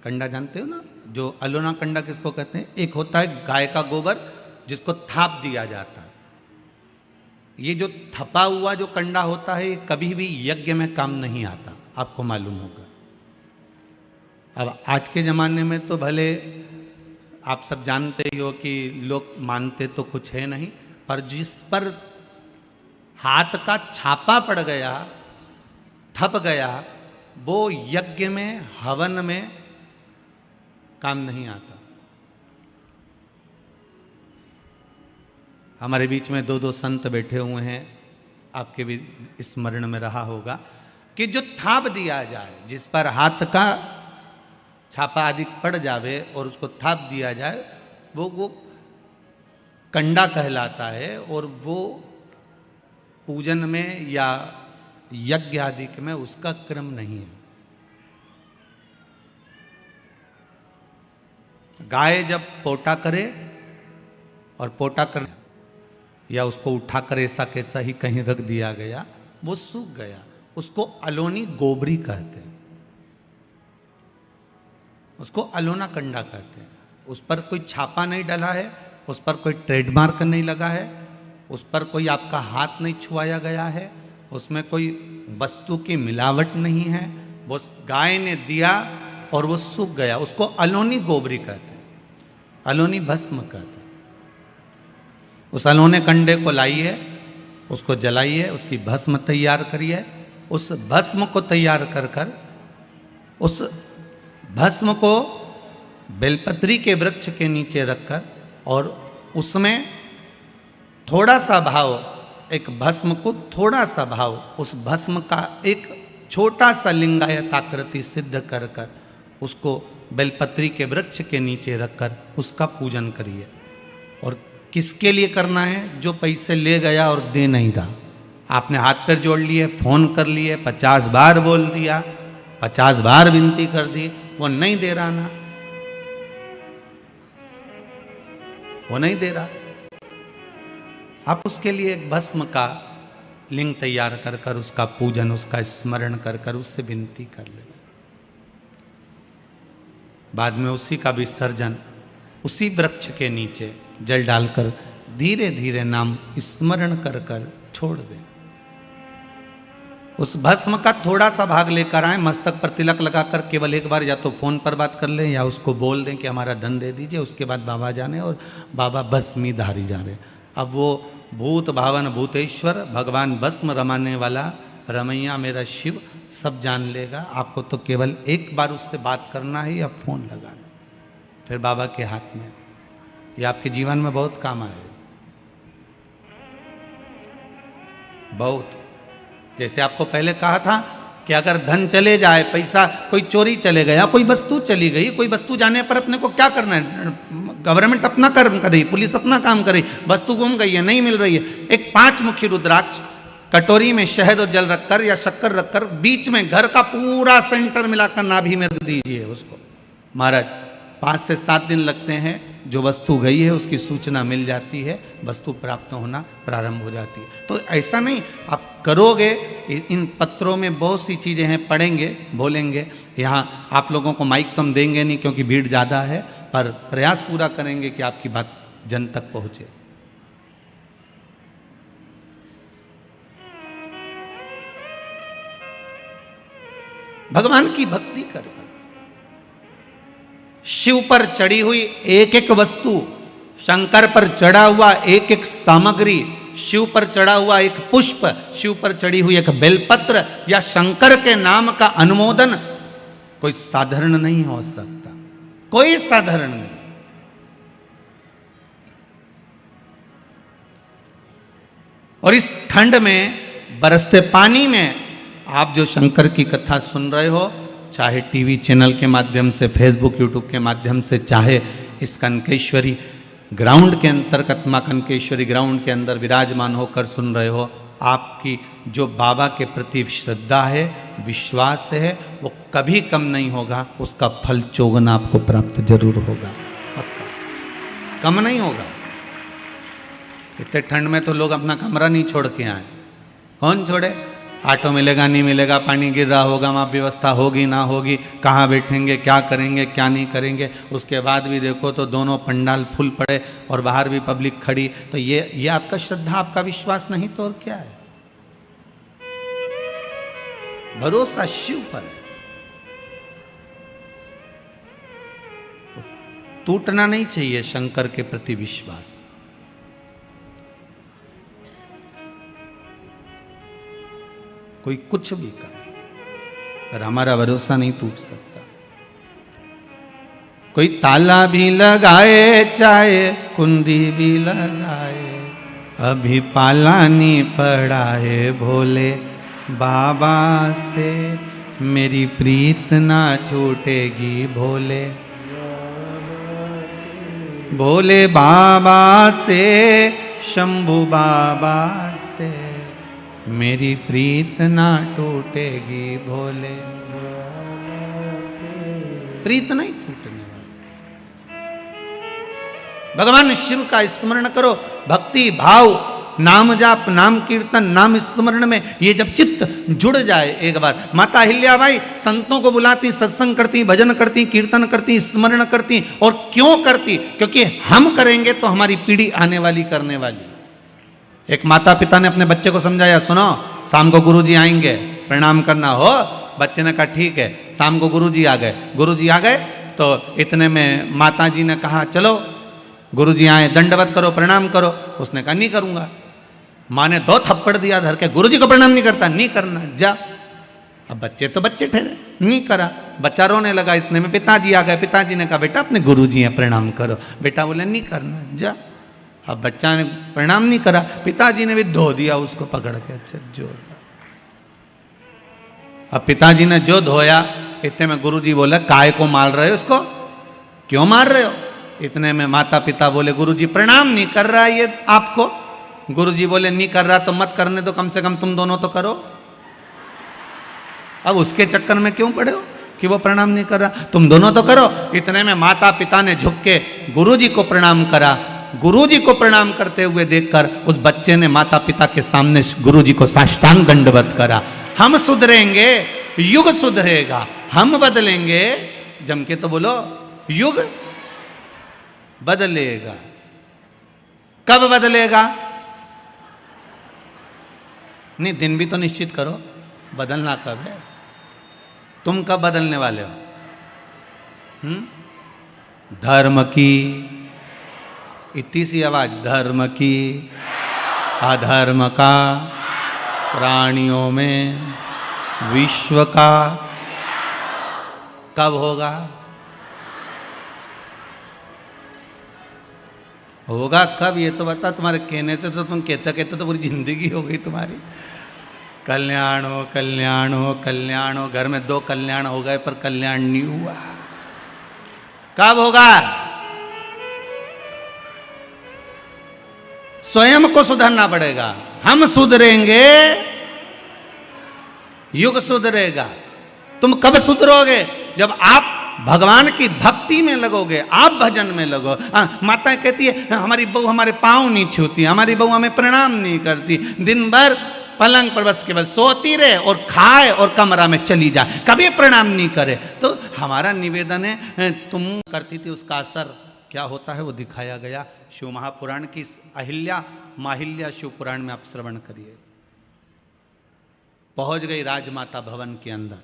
कंडा जानते हो ना, जो अलोना कंडा किसको कहते हैं? एक होता है गाय का गोबर जिसको थाप दिया जाता है। ये जो थपा हुआ जो कंडा होता है ये कभी भी यज्ञ में काम नहीं आता, आपको मालूम होगा। अब आज के ज़माने में तो भले आप सब जानते ही हो कि लोग मानते तो कुछ है नहीं, पर जिस पर हाथ का छापा पड़ गया, थप गया, वो यज्ञ में हवन में काम नहीं आता। हमारे बीच में 2 संत बैठे हुए हैं, आपके भी स्मरण में रहा होगा कि जो थाप दिया जाए, जिस पर हाथ का छापा आदि पड़ जावे और उसको थाप दिया जाए, वो कंडा कहलाता है। और वो पूजन में या यज्ञ आदि में उसका क्रम नहीं है। गाय जब पोटा करे और पोटा कर या उसको उठाकर ऐसा कैसा ही कहीं रख दिया गया, वो सूख गया, उसको अलोनी गोबरी कहते हैं, उसको अलोना कंडा कहते हैं। उस पर कोई छापा नहीं डला है, उस पर कोई ट्रेडमार्क नहीं लगा है, उस पर कोई आपका हाथ नहीं छुआया गया है, उसमें कोई वस्तु की मिलावट नहीं है। वो गाय ने दिया और वो सूख गया, उसको अलोनी गोबरी कहते हैं, अलोनी भस्म कहते हैं। उस अलोने कंडे को लाइए, उसको जलाइए, उसकी भस्म तैयार करिए। उस भस्म को तैयार कर कर उस भस्म को बेलपत्री के वृक्ष के नीचे रखकर और उसमें थोड़ा सा भाव, एक भस्म को थोड़ा सा भाव, उस भस्म का एक छोटा सा लिंगायत आकृति सिद्ध कर कर उसको बेलपत्री के वृक्ष के नीचे रखकर उसका पूजन करिए। और किसके लिए करना है? जो पैसे ले गया और दे नहीं रहा। आपने हाथ पैर जोड़ लिए, फोन कर लिए, 50 बार बोल दिया, 50 बार विनती कर दी, वो नहीं दे रहा ना, वो नहीं दे रहा। आप उसके लिए एक भस्म का लिंग तैयार कर कर उसका पूजन, उसका स्मरण कर कर उससे विनती कर ले। बाद में उसी का विसर्जन उसी वृक्ष के नीचे जल डालकर धीरे धीरे नाम स्मरण कर कर छोड़ दें। उस भस्म का थोड़ा सा भाग लेकर आए, मस्तक पर तिलक लगाकर केवल एक बार या तो फोन पर बात कर लें या उसको बोल दें कि हमारा धन दे दीजिए। उसके बाद बाबा जाने और बाबा भस्मी धारी जा रहे। अब वो भूत भावन भूतेश्वर भगवान भस्म रमाने वाला रमैया मेरा शिव सब जान लेगा। आपको तो केवल एक बार उससे बात करना है या फोन लगाना, फिर बाबा के हाथ में। ये आपके जीवन में बहुत काम आएगा, बहुत। जैसे आपको पहले कहा था कि अगर धन चले जाए, पैसा कोई चोरी चले गया, कोई वस्तु चली गई, कोई वस्तु जाने पर अपने को क्या करना है? गवर्नमेंट अपना कर्म कर रही, पुलिस अपना काम कर रही, वस्तु गुम गई है, नहीं मिल रही है, एक 5 मुखी रुद्राक्ष कटोरी में शहद और जल रखकर या शक्कर रखकर बीच में घर का पूरा सेंटर मिलाकर नाभि में रख दीजिए उसको। महाराज 5 से 7 दिन लगते हैं, जो वस्तु गई है उसकी सूचना मिल जाती है, वस्तु प्राप्त होना प्रारंभ हो जाती है। तो ऐसा नहीं आप करोगे, इन पत्रों में बहुत सी चीज़ें हैं, पढ़ेंगे बोलेंगे। यहाँ आप लोगों को माइक तो हम देंगे नहीं क्योंकि भीड़ ज़्यादा है, पर प्रयास पूरा करेंगे कि आपकी बात जन तक पहुँचे। भगवान की भक्ति कर शिव पर चढ़ी हुई एक एक वस्तु, शंकर पर चढ़ा हुआ एक एक सामग्री, शिव पर चढ़ा हुआ एक पुष्प, शिव पर चढ़ी हुई एक बेलपत्र या शंकर के नाम का अनुमोदन कोई साधारण नहीं हो सकता, कोई साधारण नहीं। और इस ठंड में बरसते पानी में आप जो शंकर की कथा सुन रहे हो, चाहे टीवी चैनल के माध्यम से, फेसबुक यूट्यूब के माध्यम से, चाहे इस कनकेश्वरी ग्राउंड के अंतर्गत मां कनकेश्वरी ग्राउंड के अंदर विराजमान होकर सुन रहे हो, आपकी जो बाबा के प्रति श्रद्धा है, विश्वास है, वो कभी कम नहीं होगा। उसका फल चौगुना आपको प्राप्त जरूर होगा, पक्का, कम नहीं होगा। इतने ठंड में तो लोग अपना कमरा नहीं छोड़ के आए। कौन छोड़े? ऑटो मिलेगा नहीं मिलेगा, पानी गिर रहा होगा, वहाँ व्यवस्था होगी ना होगी, कहाँ बैठेंगे, क्या करेंगे, क्या नहीं करेंगे। उसके बाद भी देखो तो दोनों पंडाल फुल पड़े और बाहर भी पब्लिक खड़ी। तो ये आपका श्रद्धा, आपका विश्वास नहीं तो और क्या है? भरोसा शिव पर है, टूटना नहीं चाहिए शंकर के प्रति विश्वास। कोई कुछ भी करे पर हमारा भरोसा नहीं टूट सकता। कोई ताला भी लगाए, चाहे कुंडी भी लगाए, अभी पाला नहीं पड़ा है भोले बाबा से, मेरी प्रीत ना छूटेगी भोले भोले बाबा से, शंभू बाबा से, मेरी प्रीत ना टूटेगी भोले। प्रीत नहीं टूटने वाली। भगवान शिव का स्मरण करो, भक्ति भाव, नाम जाप, नाम कीर्तन, नाम स्मरण में ये जब चित्त जुड़ जाए एक बार। माता अहिल्याबाई संतों को बुलाती, सत्संग करती, भजन करती, कीर्तन करती, स्मरण करती। और क्यों करती? क्योंकि हम करेंगे तो हमारी पीढ़ी आने वाली करने वाली। एक माता पिता ने अपने बच्चे को समझाया, सुनो शाम को गुरुजी आएंगे, प्रणाम करना हो। बच्चे ने कहा ठीक है। शाम को गुरुजी आ गए। गुरुजी आ गए तो इतने में माता जी ने कहा चलो गुरुजी आए, दंडवत करो, प्रणाम करो। उसने कहा नहीं करूंगा। माँ ने 2 थप्पड़ दिया धर के, गुरुजी को प्रणाम नहीं करता, नहीं करना, जा। अब बच्चे तो बच्चे ठहरे, नहीं करा। बच्चा रोने लगा। इतने में पिताजी आ गए। पिताजी ने कहा बेटा अपने गुरुजी हैं, प्रणाम करो। बेटा बोले नहीं करना, जा। अब बच्चा ने प्रणाम नहीं करा, पिताजी ने भी धो दिया उसको पकड़ के। अच्छा जो अब पिताजी ने जो धोया, इतने में गुरुजी बोले काय को मार रहे हो उसको, क्यों मार रहे हो? इतने में माता पिता बोले गुरुजी प्रणाम नहीं कर रहा ये आपको। गुरुजी बोले नहीं कर रहा तो मत करने दो, कम से कम तुम दोनों तो करो। अब उसके चक्कर में क्यों पड़े हो कि वो प्रणाम नहीं कर रहा, तुम दोनों तो करो। इतने में माता पिता ने झुक के गुरुजी को प्रणाम करा। गुरुजी को प्रणाम करते हुए देखकर उस बच्चे ने माता पिता के सामने गुरुजी को साष्टांग दंडवत करा। हम सुधरेंगे, युग सुधरेगा, हम बदलेंगे, जम के तो बोलो, युग बदलेगा। कब बदलेगा? नहीं, दिन भी तो निश्चित करो, बदलना कब है? तुम कब बदलने वाले हो? धर्म की, इतनी सी आवाज, धर्म की, अधर्म का, प्राणियों में, विश्व का। कब होगा? होगा कब ये तो बता। तुम्हारे कहने से तो तुम कहते कहते तो पूरी जिंदगी हो गई तुम्हारी। कल्याण हो, कल्याण हो, कल्याण हो। घर में 2 कल्याण हो गए पर कल्याण नहीं हुआ। कब होगा? स्वयं को सुधरना पड़ेगा। हम सुधरेंगे, युग सुधरेगा। तुम कब सुधरोगे? जब आप भगवान की भक्ति में लगोगे, आप भजन में लगो। माता कहती है हमारी बहू हमारे पांव नहीं छूती, हमारी बहू हमें प्रणाम नहीं करती, दिन भर पलंग पर बस केवल सोती रहे और खाए और कमरा में चली जाए, कभी प्रणाम नहीं करे। तो हमारा निवेदन है, तुम करती थी उसका असर क्या होता है वो दिखाया गया शिव महापुराण की अहिल्या माहिल्या शिव पुराण में आप श्रवण करिए। पहुंच गई राजमाता भवन के अंदर,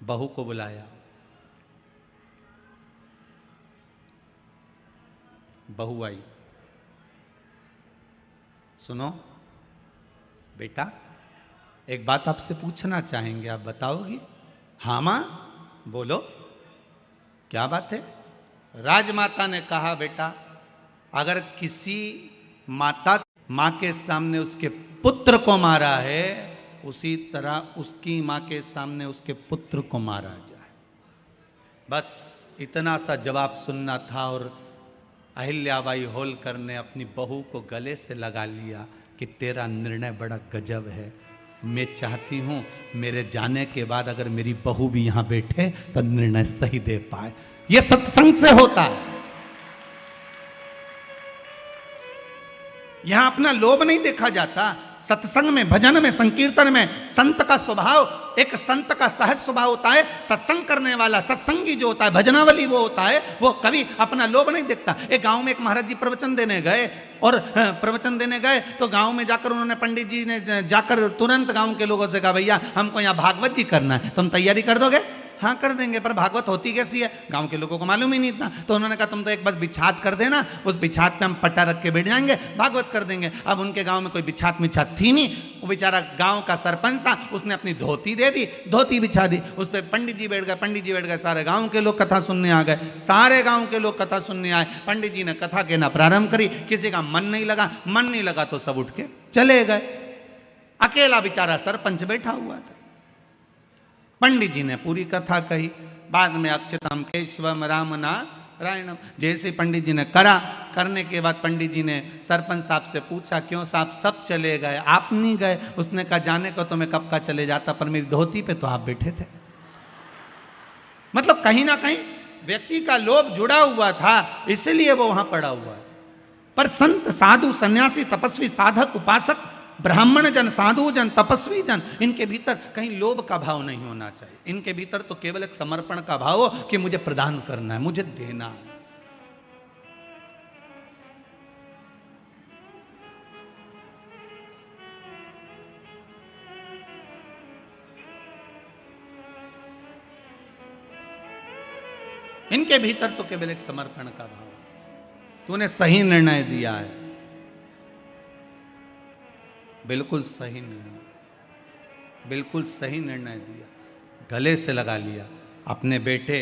बहू को बुलाया, बहू आई। सुनो बेटा, एक बात आपसे पूछना चाहेंगे, आप बताओगी? हाँ मां, बोलो क्या बात है? राजमाता ने कहा बेटा, अगर किसी माँ के सामने उसके पुत्र को मारा है, उसी तरह उसकी माँ के सामने उसके पुत्र को मारा जाए। बस इतना सा जवाब सुनना था और अहिल्याबाई होलकर ने अपनी बहू को गले से लगा लिया कि तेरा निर्णय बड़ा गजब है। मैं चाहती हूँ मेरे जाने के बाद अगर मेरी बहू भी यहाँ बैठे तो निर्णय सही दे पाए। ये सत्संग से होता है। यहां अपना लोभ नहीं देखा जाता। सत्संग में, भजन में, संकीर्तन में संत का स्वभाव, एक संत का सहज स्वभाव होता है। सत्संग करने वाला, सत्संगी जो होता है, भजनावली वो होता है, वो कभी अपना लोभ नहीं देखता। एक गांव में एक महाराज जी प्रवचन देने गए और प्रवचन देने गए तो गांव में जाकर उन्होंने, पंडित जी ने जाकर तुरंत गांव के लोगों से कहा, भैया हमको यहाँ भागवत जी करना है, तुम तैयारी कर दोगे? हाँ कर देंगे, पर भागवत होती कैसी है? गांव के लोगों को मालूम ही नहीं इतना। तो उन्होंने कहा तुम तो एक बस बिछात कर देना, उस बिछात पे हम पट्टा रख के बैठ जाएंगे, भागवत कर देंगे। अब उनके गांव में कोई बिछात मिछात थी नहीं। वो बेचारा गांव का सरपंच था, उसने अपनी धोती दे दी, धोती बिछा दी, उस पर पंडित जी बैठ गए, पंडित जी बैठ गए, सारे गाँव के लोग कथा सुनने आ गए, सारे गाँव के लोग कथा सुनने आए। पंडित जी ने कथा कहना प्रारंभ करी, किसी का मन नहीं लगा तो सब उठ के चले गए। अकेला बेचारा सरपंच बैठा हुआ था। पंडित जी ने पूरी कथा कही, बाद में अक्षतम केशवम राम नारायणम जैसे पंडित जी ने करने के बाद पंडित जी ने सरपंच साहब से पूछा, क्यों साहब सब चले गए, आप नहीं गए? उसने कहा जाने को तो मैं कब का चले जाता, पर मेरी धोती पे तो आप बैठे थे। मतलब कहीं ना कहीं व्यक्ति का लोभ जुड़ा हुआ था, इसलिए वो वहां पड़ा हुआ है। पर संत, साधु, सन्यासी, तपस्वी, साधक, उपासक, ब्राह्मण जन, साधु जन, तपस्वी जन, इनके भीतर कहीं लोभ का भाव नहीं होना चाहिए। इनके भीतर तो केवल एक समर्पण का भाव हो कि मुझे प्रदान करना है, मुझे देना है। इनके भीतर तो केवल एक समर्पण का भाव। तूने सही निर्णय दिया है, बिल्कुल सही निर्णय, बिल्कुल सही निर्णय दिया। गले से लगा लिया। अपने बेटे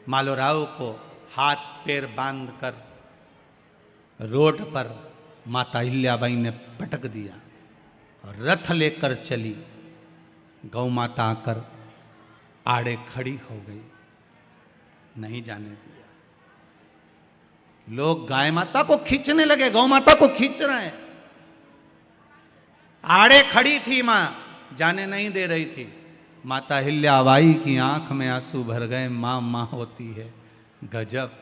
मालोराव को हाथ पैर बांधकर रोड पर माता अहिल्याबाई ने पटक दिया और रथ लेकर चली। गौ माता आकर आड़े खड़ी हो गई, नहीं जाने दिया। लोग गाय माता को खींचने लगे, गौ माता को खींच रहे हैं। आड़े खड़ी थी मां, जाने नहीं दे रही थी। माता हिल्याबाई की आंख में आंसू भर गए। मां मां होती है, गजब।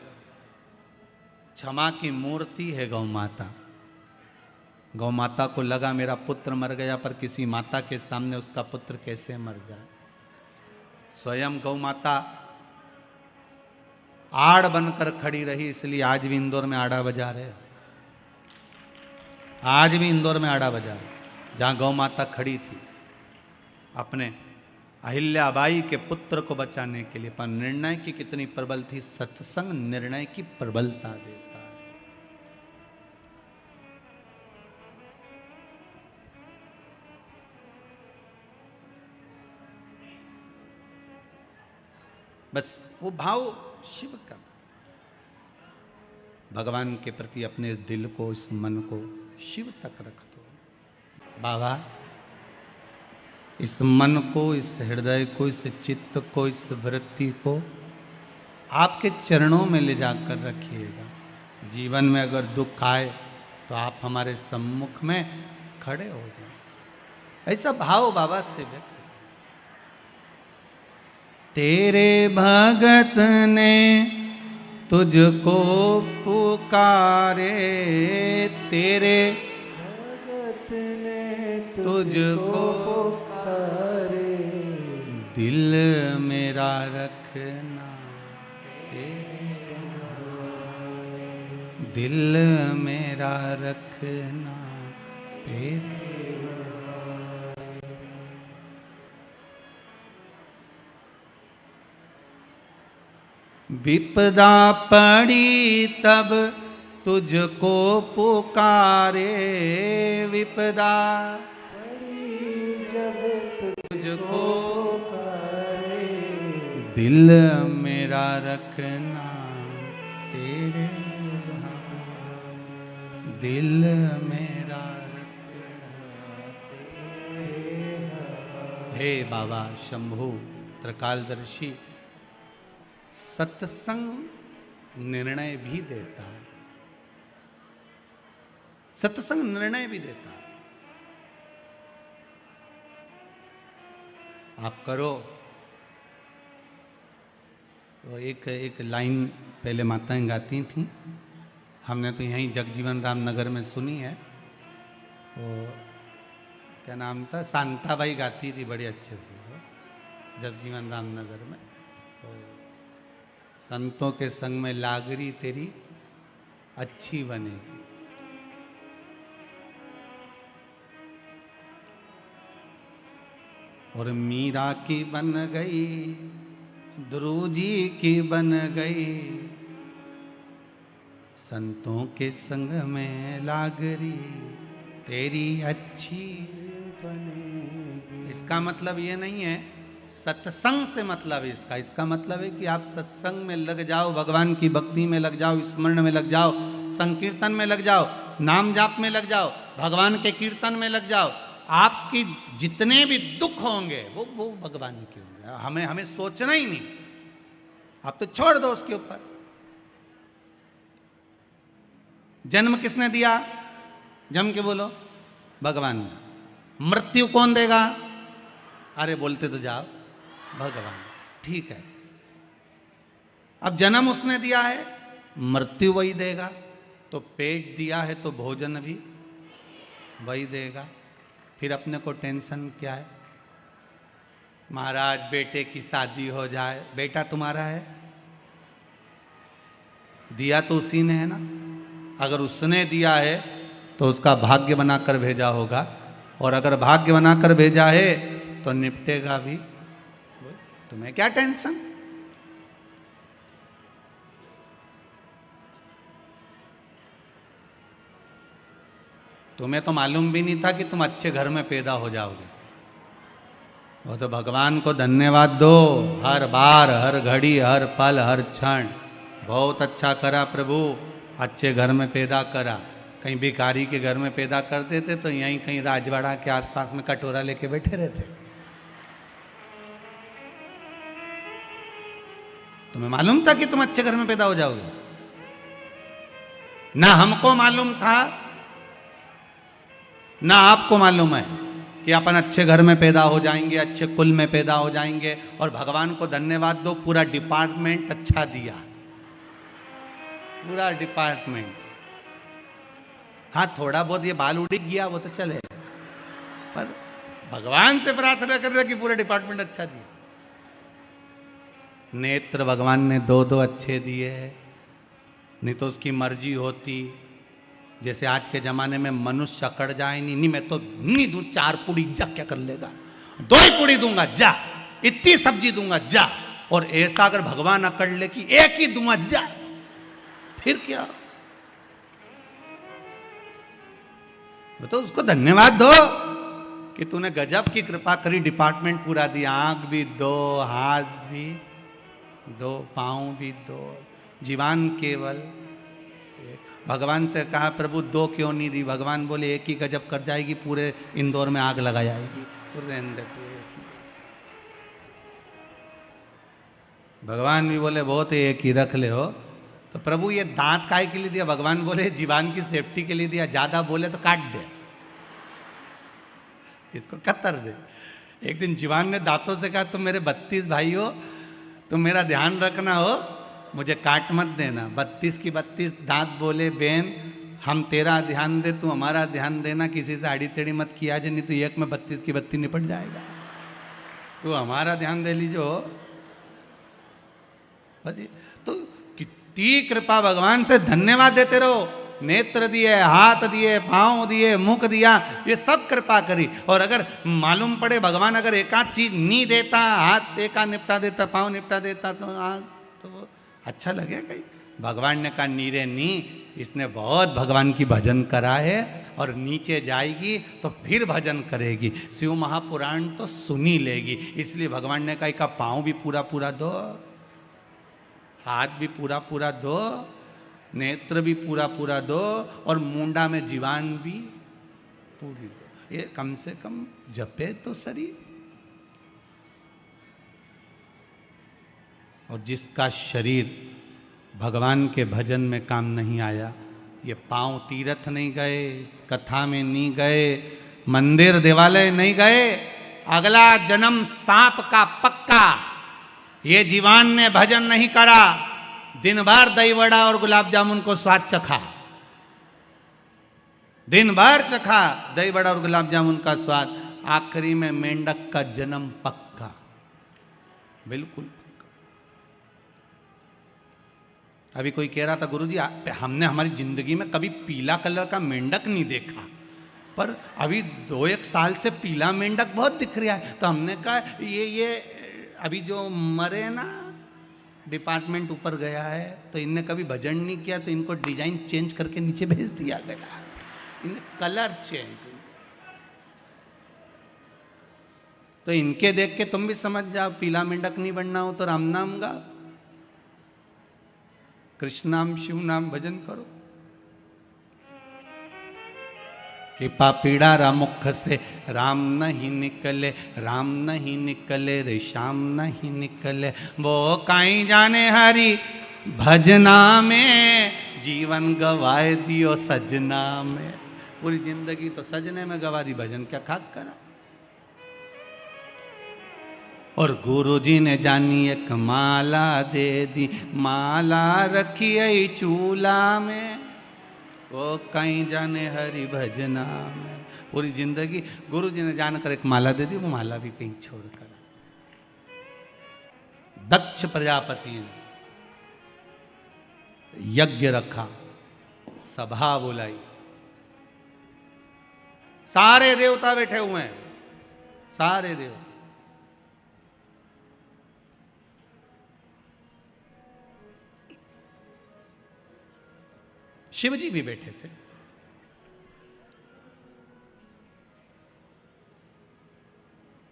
क्षमा की मूर्ति है गौ माता। गौ माता को लगा मेरा पुत्र मर गया, पर किसी माता के सामने उसका पुत्र कैसे मर जाए। स्वयं गौ माता आड़ बनकर खड़ी रही, इसलिए आज भी इंदौर में आड़ा बजा रहे। आज भी इंदौर में आड़ा बजा रहे, जहां गौ माता खड़ी थी अपने अहिल्याबाई के पुत्र को बचाने के लिए। पर निर्णय की कितनी प्रबल थी। सत्संग निर्णय की प्रबलता देता है। बस वो भाव शिव का, भगवान के प्रति अपने इस दिल को, इस मन को शिव तक रख दो। बाबा इस मन को, इस हृदय को, इस चित्त को, इस वृत्ति को आपके चरणों में ले जाकर रखिएगा। जीवन में अगर दुख आए तो आप हमारे सम्मुख में खड़े हो जाए। ऐसा भाव बाबा से व्यक्त। तेरे भगत ने तुझको पुकारे, तेरे भगत ने तुझको पुकारे, दिल मेरा रखना तेरे, दिल मेरा रखना तेरे। विपदा पड़ी तब तुझको पुकारे, विपदा पड़ी जब तुझको पुकारे, दिल मेरा रखना तेरे, दिल मेरा रखना तेरे। हे बाबा शंभु त्रिकालदर्शी, सत्संग निर्णय भी देता है। सत्संग निर्णय भी देता है। आप करो तो एक लाइन पहले माताएं गाती थी, हमने तो यहीं जगजीवन राम नगर में सुनी है। वो क्या नाम था, शांताबाई गाती थी बड़े अच्छे से जगजीवन राम नगर में। तो संतों के संग में लागरी तेरी अच्छी बनेगी। और मीरा की बन गई, ध्रुव जी की बन गई, संतों के संग में लागरी तेरी अच्छी बनेगी। इसका मतलब ये नहीं है सत्संग से मतलब इसका, इसका मतलब है कि आप सत्संग में लग जाओ, भगवान की भक्ति में लग जाओ, स्मरण में लग जाओ, संकीर्तन में लग जाओ, नाम जाप में लग जाओ, भगवान के कीर्तन में लग जाओ। आपकी जितने भी दुख होंगे वो भगवान के होंगे। हमें सोचना ही नहीं, आप तो छोड़ दो उसके ऊपर। जन्म किसने दिया? जम के बोलो, भगवान ने। मृत्यु कौन देगा? अरे बोलते तो जाओ, भगवान। ठीक है, अब जन्म उसने दिया है, मृत्यु वही देगा। तो पेट दिया है तो भोजन भी वही देगा। फिर अपने को टेंशन क्या है? महाराज बेटे की शादी हो जाए, बेटा तुम्हारा है, दिया तो उसी ने है ना। अगर उसने दिया है तो उसका भाग्य बनाकर भेजा होगा, और अगर भाग्य बनाकर भेजा है तो निपटेगा भी। तुम्हें क्या टेंशन? तुम्हें तो मालूम भी नहीं था कि तुम अच्छे घर में पैदा हो जाओगे। वो तो भगवान को धन्यवाद दो, हर बार, हर घड़ी, हर पल, हर क्षण। बहुत अच्छा करा प्रभु, अच्छे घर में पैदा करा। कहीं भिखारी के घर में पैदा कर देते तो यहीं कहीं राजवाड़ा के आसपास में कटोरा लेके बैठे रहते। तुम्हें मालूम था कि तुम अच्छे घर में पैदा हो जाओगे? ना हमको मालूम था, ना आपको मालूम है कि अपन अच्छे घर में पैदा हो जाएंगे, अच्छे कुल में पैदा हो जाएंगे। और भगवान को धन्यवाद दो, पूरा डिपार्टमेंट अच्छा दिया, पूरा डिपार्टमेंट। हाँ थोड़ा बहुत ये बाल उड़ गया वो तो चले, पर भगवान से प्रार्थना कर रहे कि पूरा डिपार्टमेंट अच्छा दिया। नेत्र भगवान ने दो दो अच्छे दिए, नहीं तो उसकी मर्जी होती। जैसे आज के जमाने में मनुष्य अकड़ जाए, नहीं मैं तो नहीं दूं, 4 पूड़ी जा, क्या कर लेगा, 2 ही पूड़ी दूंगा जा, इतनी सब्जी दूंगा जा। और ऐसा अगर भगवान अकड़ ले कि 1 ही दूंगा जा, फिर क्या, तो उसको धन्यवाद दो कि तूने गजब की कृपा करी, डिपार्टमेंट पूरा दिया, आंख भी 2, हाथ भी 2, पांव भी 2, जीवान केवल एक। भगवान से कहा प्रभु 2 क्यों नहीं दी, भगवान बोले 1 ही गजब कर जाएगी, पूरे इंदौर में आग लगा जाएगी, तो रहने दे तू। भगवान भी बोले बहुत है, 1 ही रख ले हो। तो प्रभु ये दांत काय के लिए दिया, भगवान बोले जीवान की सेफ्टी के लिए दिया, ज्यादा बोले तो काट दे, इसको कतर दे। एक दिन जीवान ने दांतों से कहा तुम मेरे 32 भाई हो, तुम मेरा ध्यान रखना हो, मुझे काट मत देना। 32 की 32 दांत बोले बेन हम तेरा ध्यान दे, तू हमारा ध्यान देना, किसी से आड़ी टेढ़ी मत किया जाए, नहीं तो एक में 32 की 32 निपट जाएगा, तू हमारा ध्यान दे लीजो बस। तो कितनी कृपा, भगवान से धन्यवाद देते रहो। नेत्र दिए, हाथ दिए, पांव दिए, मुख दिया, ये सब कृपा करी। और अगर मालूम पड़े भगवान अगर एकाध चीज नहीं देता, हाथ एका निपटा देता, पांव निपटा देता, तो अच्छा लगेगा कहीं। भगवान ने कहा नीरे नी, इसने बहुत भगवान की भजन करा है और नीचे जाएगी तो फिर भजन करेगी, शिव महापुराण तो सुनी लेगी। इसलिए भगवान ने कहा का पांव भी पूरा पूरा दो, हाथ भी पूरा पूरा दो, नेत्र भी पूरा पूरा दो, और मुंडा में जीवान भी पूरी दो। ये कम से कम जपे तो सरी। और जिसका शरीर भगवान के भजन में काम नहीं आया, ये पांव तीर्थ नहीं गए, कथा में नहीं गए, मंदिर देवालय नहीं गए, अगला जन्म सांप का पक्का। ये जीवान ने भजन नहीं करा, दिन भर दही वड़ा और गुलाब जामुन को स्वाद चखा, दिन भर चखा दही वड़ा और गुलाब जामुन का स्वाद, आखिरी में मेंढक का जन्म पक्का, बिल्कुल पक्का। अभी कोई कह रहा था गुरुजी हमने हमारी जिंदगी में कभी पीला कलर का मेंढक नहीं देखा, पर अभी 2-1 साल से पीला मेंढक बहुत दिख रहा है। तो हमने कहा ये अभी जो मरे ना, डिपार्टमेंट ऊपर गया है, तो इनने कभी भजन नहीं किया, तो इनको डिजाइन चेंज करके नीचे भेज दिया गया, इन्हें कलर चेंज। तो इनके देख के तुम भी समझ जाओ, पीला मेंढक नहीं बनना हो तो राम नाम गाओ, कृष्ण नाम शिव नाम भजन करो। कि पापीड़ा रामुख से राम नहीं निकले, राम नहीं निकले रे श्याम नहीं निकले, वो काई जाने हरि भजना में, जीवन गवाए दियो सजना में। पूरी जिंदगी तो सजने में गवा दी, भजन क्या खाक करा। और गुरु जी ने जानी एक माला दे दी, माला रखी आई चूल्हा में, वो कहीं जाने हरि भजना में। पूरी जिंदगी गुरु जी ने जानकर एक माला दे दी, वो माला भी कहीं छोड़ कर। दक्ष प्रजापति ने यज्ञ रखा, सभा बुलाई, सारे देवता बैठे हुए हैं, सारे देवता। शिव जी भी बैठे थे।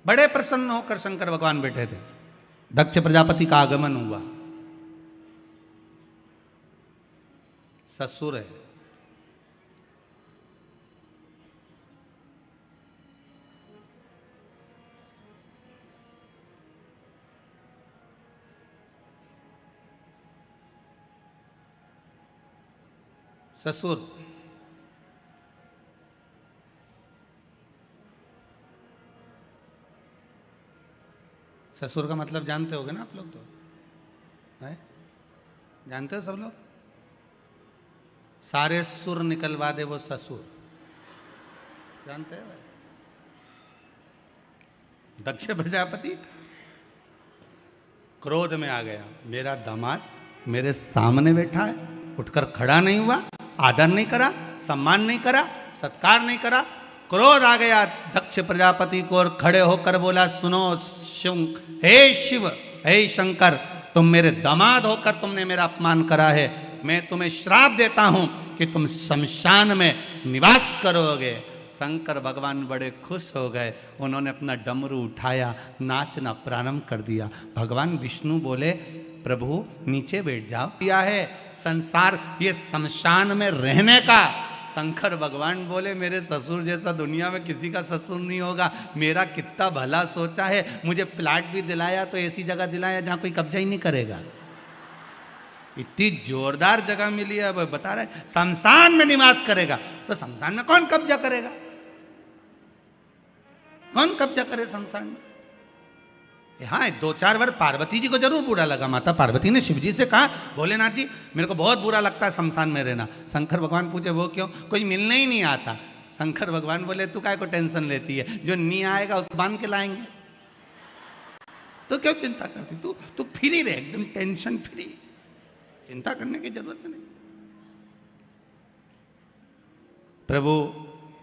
बड़े प्रसन्न होकर शंकर भगवान बैठे थे। दक्ष प्रजापति का आगमन हुआ, ससुर है, ससुर। ससुर का मतलब जानते होगे ना आप लोग, तो है? जानते हो सब लोग? सारे सुर निकलवा दे वो ससुर, जानते हैं भाई? दक्ष प्रजापति क्रोध में आ गया, मेरा दामाद मेरे सामने बैठा है, उठकर खड़ा नहीं हुआ, आदर नहीं करा, सम्मान नहीं करा, सत्कार नहीं करा। क्रोध आ गया दक्ष प्रजापति को और खड़े होकर बोला, सुनो शिव, हे शिव, हे शंकर, तुम मेरे दामाद होकर तुमने मेरा अपमान करा है। मैं तुम्हें श्राप देता हूं कि तुम शमशान में निवास करोगे। शंकर भगवान बड़े खुश हो गए, उन्होंने अपना डमरू उठाया, नाचना प्रारंभ कर दिया। भगवान विष्णु बोले, प्रभु नीचे बैठ जाओ, क्या है संसार ये शमशान में रहने का। शंकर भगवान बोले, मेरे ससुर जैसा दुनिया में किसी का ससुर नहीं होगा, मेरा कितना भला सोचा है, मुझे प्लाट भी दिलाया तो ऐसी जगह दिलाया जहां कोई कब्जा ही नहीं करेगा। इतनी जोरदार जगह मिली है, बता रहे शमशान में निवास करेगा, तो शमशान में कौन कब्जा करेगा? कौन कब्जा करे शमशान में? हाँ, 2-4 बार पार्वती जी को जरूर बुरा लगा। माता पार्वती ने शिव जी से कहा, भोलेनाथ जी मेरे को बहुत बुरा लगता है शमशान में रहना। शंकर भगवान पूछे, वो क्यों? कोई मिलने ही नहीं आता। शंकर भगवान बोले, तू काय को टेंशन लेती है, जो नहीं आएगा उसको बांध के लाएंगे, तो क्यों चिंता करती? तू फ्री रहे, एकदम टेंशन फ्री, चिंता करने की जरूरत नहीं। प्रभु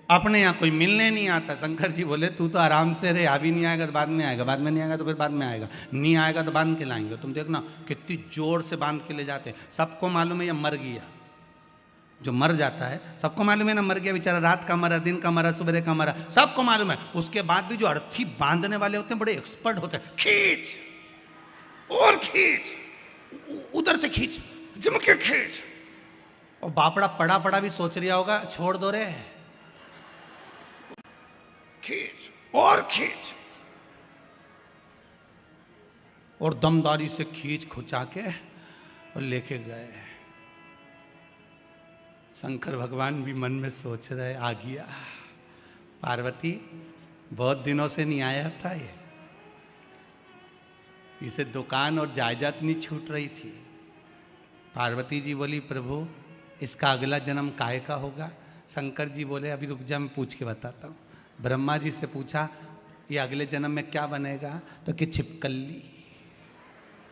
अपने यहाँ कोई मिलने नहीं आता। शंकर जी बोले, तू तो आराम से रहे, अभी नहीं आएगा तो बाद में आएगा, बाद में नहीं आएगा तो फिर बाद में आएगा, नहीं आएगा तो बांध के लाएंगे। तुम देखना कितनी जोर से बांध के ले जाते हैं। सबको मालूम है ये मर गया, जो मर जाता है सबको मालूम है ना, मर गया बेचारा, रात का मरा, दिन का मरा, सुबह का मरा, सबको मालूम है। उसके बाद भी जो अर्थी बांधने वाले होते हैं बड़े एक्सपर्ट होते हैं, खींच और खींच, उधर से खींच, जमके खींच। और बापड़ा पड़ा पड़ा भी सोच रहा होगा, छोड़ दो रे, खींच और खींच, और दमदारी से खींच खुचा के और लेके गए। शंकर भगवान भी मन में सोच रहे, आ गया पार्वती, बहुत दिनों से नहीं आया था ये, इसे दुकान और जायदाद नहीं छूट रही थी। पार्वती जी बोली, प्रभु इसका अगला जन्म काय का होगा? शंकर जी बोले, अभी रुक जा, मैं पूछ के बताता हूँ। ब्रह्मा जी से पूछा, ये अगले जन्म में क्या बनेगा? तो कि छिपकली।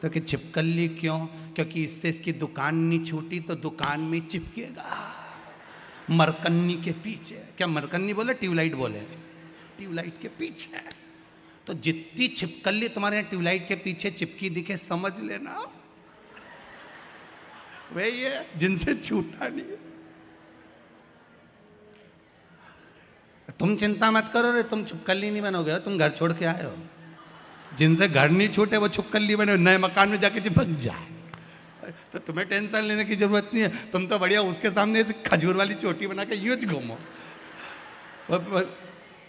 तो कि छिपकली क्यों? क्योंकि इससे इसकी दुकान नहीं छूटी तो दुकान में चिपकेगा मरकन्नी के पीछे। क्या मरकन्नी बोले? ट्यूबलाइट बोले, ट्यूबलाइट के पीछे। तो जितनी छिपकली तुम्हारे यहाँ ट्यूबलाइट के पीछे चिपकी दिखे, समझ लेना वे ये जिनसे छूटा नहीं। तुम चिंता मत करो रे, तुम छिपकली नहीं बनोगे, तुम घर छोड़ के आए हो। जिनसे घर नहीं छूटे वो छिपकली बने, नए मकान में जाके चिपक जाए, तो तुम्हें टेंशन लेने की जरूरत नहीं है। तुम तो बढ़िया उसके सामने ऐसे खजूर वाली चोटी बना के यूज घूमो।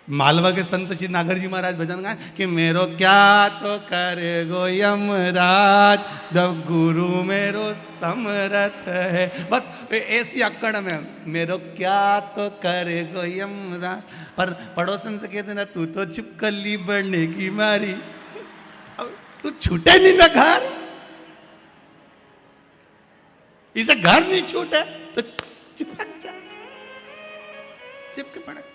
मालवा के संत श्री नागर जी महाराज भजन गाए कि मेरो क्या तो करे गो यमराज, जब गुरु मेरो समरथ है। बस ऐसी अक्कड़ में, मेरो क्या तो करे गो यमराज। पर पड़ोसन से कहते ना, तू तो छिपकली बनने की मारी, तू छूटे नहीं ना घर, इसे घर नहीं छूटे तो चिपक जा, चिपके पड़े।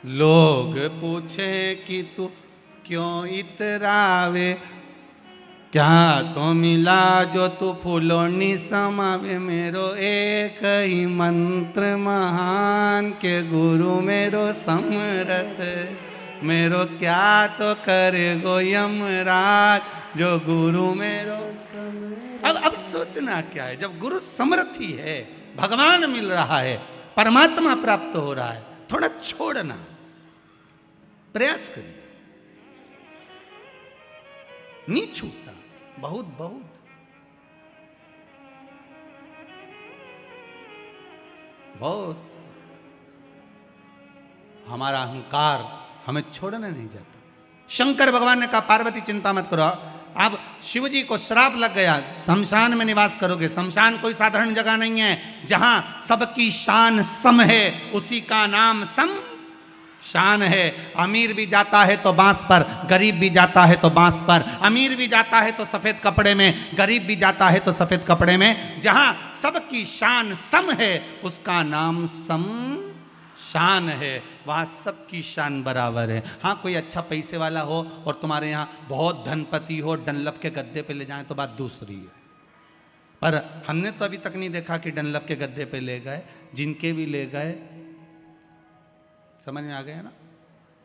लोग पूछे कि तू क्यों इतरावे, क्या तो मिला जो तू फूलों नी समावे। मेरो एक ही मंत्र महान के गुरु मेरो समरथ, मेरो क्या तो करे गो यमराज, जो गुरु मेरो समरथ। अब सोचना क्या है, जब गुरु समर्थी है, भगवान मिल रहा है, परमात्मा प्राप्त हो रहा है, थोड़ा छोड़ना प्रयास करिए, नहीं छूटता। बहुत बहुत बहुत हमारा अहंकार हमें छोड़ने नहीं जाता। शंकर भगवान ने कहा, पार्वती चिंता मत करो, अब शिव जी को श्राप लग गया, शमशान में निवास करोगे। शमशान कोई साधारण जगह नहीं है, जहां सबकी शान सम है, उसी का नाम सम शान है। अमीर भी जाता है तो बांस पर, गरीब भी जाता है तो बांस पर। अमीर भी जाता है तो सफेद कपड़े में, गरीब भी जाता है तो सफेद कपड़े में। जहां सबकी शान सम है, उसका नाम सम शान है, वहां सबकी शान बराबर है। हाँ, कोई अच्छा पैसे वाला हो और तुम्हारे यहाँ बहुत धनपति हो, डनलप के गद्दे पे ले जाएं तो बात दूसरी है। पर हमने तो अभी तक नहीं देखा कि डनलप के गद्दे पे ले गए। जिनके भी ले गए, समझ में आ गया ना,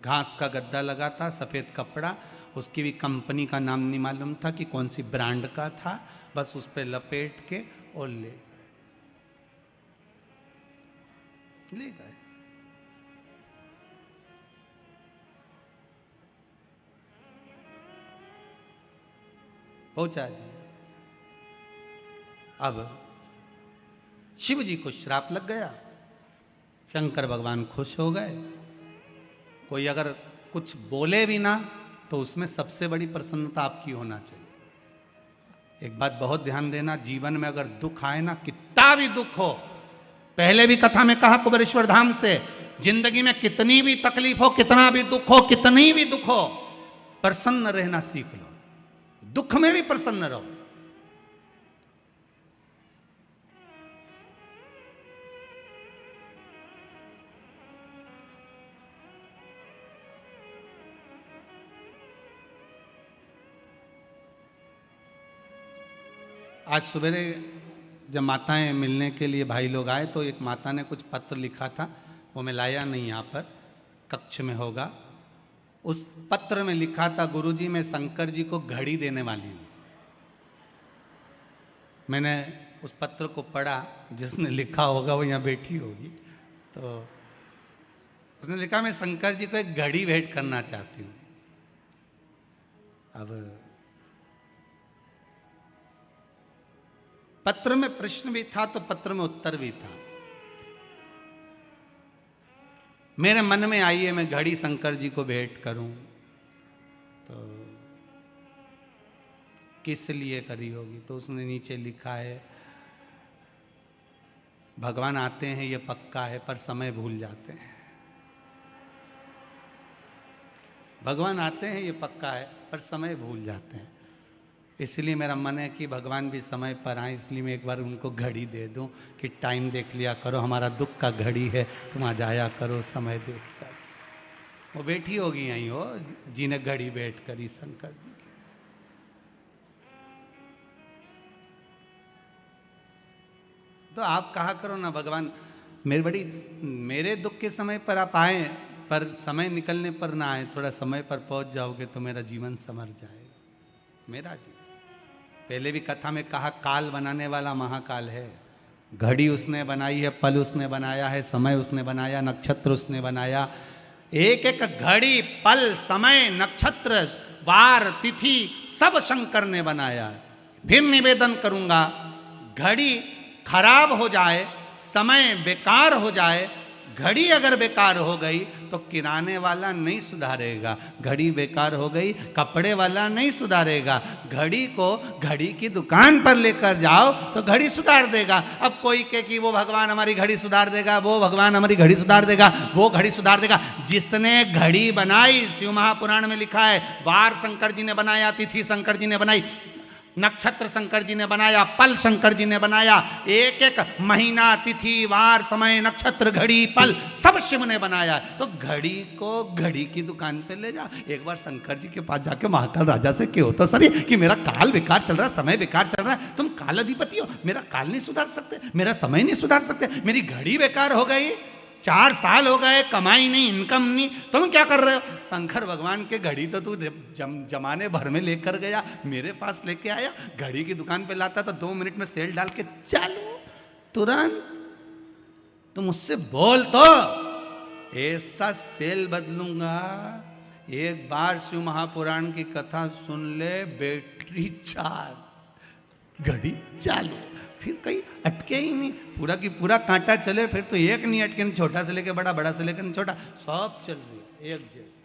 घास का गद्दा लगा था, सफेद कपड़ा, उसकी भी कंपनी का नाम नहीं मालूम था कि कौन सी ब्रांड का था, बस उस पर लपेट के और ले गए। पहुंचा दिया। अब शिव जी को श्राप लग गया, शंकर भगवान खुश हो गए। कोई अगर कुछ बोले भी ना तो उसमें सबसे बड़ी प्रसन्नता आपकी होना चाहिए। एक बात बहुत ध्यान देना, जीवन में अगर दुख आए ना, कितना भी दुख हो, पहले भी कथा में कहा कुबेरेश्वर धाम से, जिंदगी में कितनी भी तकलीफ हो, कितना भी दुख हो, कितनी भी दुख हो, प्रसन्न रहना सीख लो। दुख में भी प्रसन्न रहो। आज सवेरे जब माताएं मिलने के लिए भाई लोग आए तो एक माता ने कुछ पत्र लिखा था, वो मैं लाया नहीं, यहाँ पर कक्ष में होगा। उस पत्र में लिखा था, गुरुजी मैं शंकर जी को घड़ी देने वाली हूँ। मैंने उस पत्र को पढ़ा, जिसने लिखा होगा वो यहाँ बैठी होगी, तो उसने लिखा मैं शंकर जी को एक घड़ी भेंट करना चाहती हूँ। अब पत्र में प्रश्न भी था तो पत्र में उत्तर भी था। मेरे मन में आई है मैं घड़ी शंकर जी को भेंट करूं, तो किस लिए करी होगी? तो उसने नीचे लिखा है, भगवान आते हैं ये पक्का है, पर समय भूल जाते हैं। भगवान आते हैं ये पक्का है, पर समय भूल जाते हैं। इसलिए मेरा मन है कि भगवान भी समय पर आए, इसलिए मैं एक बार उनको घड़ी दे दूं कि टाइम देख लिया करो, हमारा दुख का घड़ी है, तुम आ जाया करो समय देख कर। वो बैठी होगी यहीं हो, जिन्हें घड़ी बैठ करी शंकर जी की। तो आप कहा करो ना, भगवान मेरे दुख के समय पर आप आए, पर समय निकलने पर ना आए, थोड़ा समय पर पहुंच जाओगे तो मेरा जीवन संवर जाएगा। मेरा जीवन, पहले भी कथा में कहा, काल बनाने वाला महाकाल है। घड़ी उसने बनाई है, पल उसने बनाया है, समय उसने बनाया, नक्षत्र उसने बनाया। एक एक घड़ी, पल, समय, नक्षत्र, वार, तिथि सब शंकर ने बनाया। फिर निवेदन करूंगा, घड़ी खराब हो जाए, समय बेकार हो जाए, घड़ी अगर बेकार हो गई तो किराने वाला नहीं सुधारेगा, घड़ी बेकार हो गई कपड़े वाला नहीं सुधारेगा। घड़ी को घड़ी की दुकान पर लेकर जाओ तो घड़ी सुधार देगा। अब कोई कहे कि वो भगवान हमारी घड़ी सुधार देगा, वो भगवान हमारी घड़ी सुधार देगा, वो घड़ी सुधार देगा। जिसने घड़ी बनाई, शिव महापुराण में लिखा है, वार शंकर जी ने बनाया, तिथि शंकर जी ने बनाई, नक्षत्र शंकर जी ने बनाया, पल शंकर जी ने बनाया। एक एक महीना, तिथि, वार, समय, नक्षत्र, घड़ी, पल सब शिव ने बनाया। तो घड़ी को घड़ी की दुकान पे ले जा। एक बार शंकर जी के पास जाके महाकाल राजा से क्यों तो सर कि मेरा काल बेकार चल रहा है, समय बेकार चल रहा है, तुम काल अधिपति हो, मेरा काल नहीं सुधार सकते, मेरा समय नहीं सुधार सकते, मेरी घड़ी बेकार हो गई, 4 साल हो गए, कमाई नहीं, इनकम नहीं, तुम क्या कर रहे हो? शंकर भगवान के घड़ी तो तू जमाने भर में लेकर गया, मेरे पास लेके आया, घड़ी की दुकान पे लाता तो 2 मिनट में सेल डाल के चालू, तुरंत। तो मुझसे बोल तो ऐसा सेल बदलूंगा। एक बार शिव महापुराण की कथा सुन ले, बैटरी चार्ज, घड़ी चालू, फिर कहीं अटके ही नहीं, पूरा की पूरा कांटा चले, फिर तो एक नहीं अटके, छोटा से लेके बड़ा, बड़ा से लेकर छोटा, सब चल रही है एक जैसे।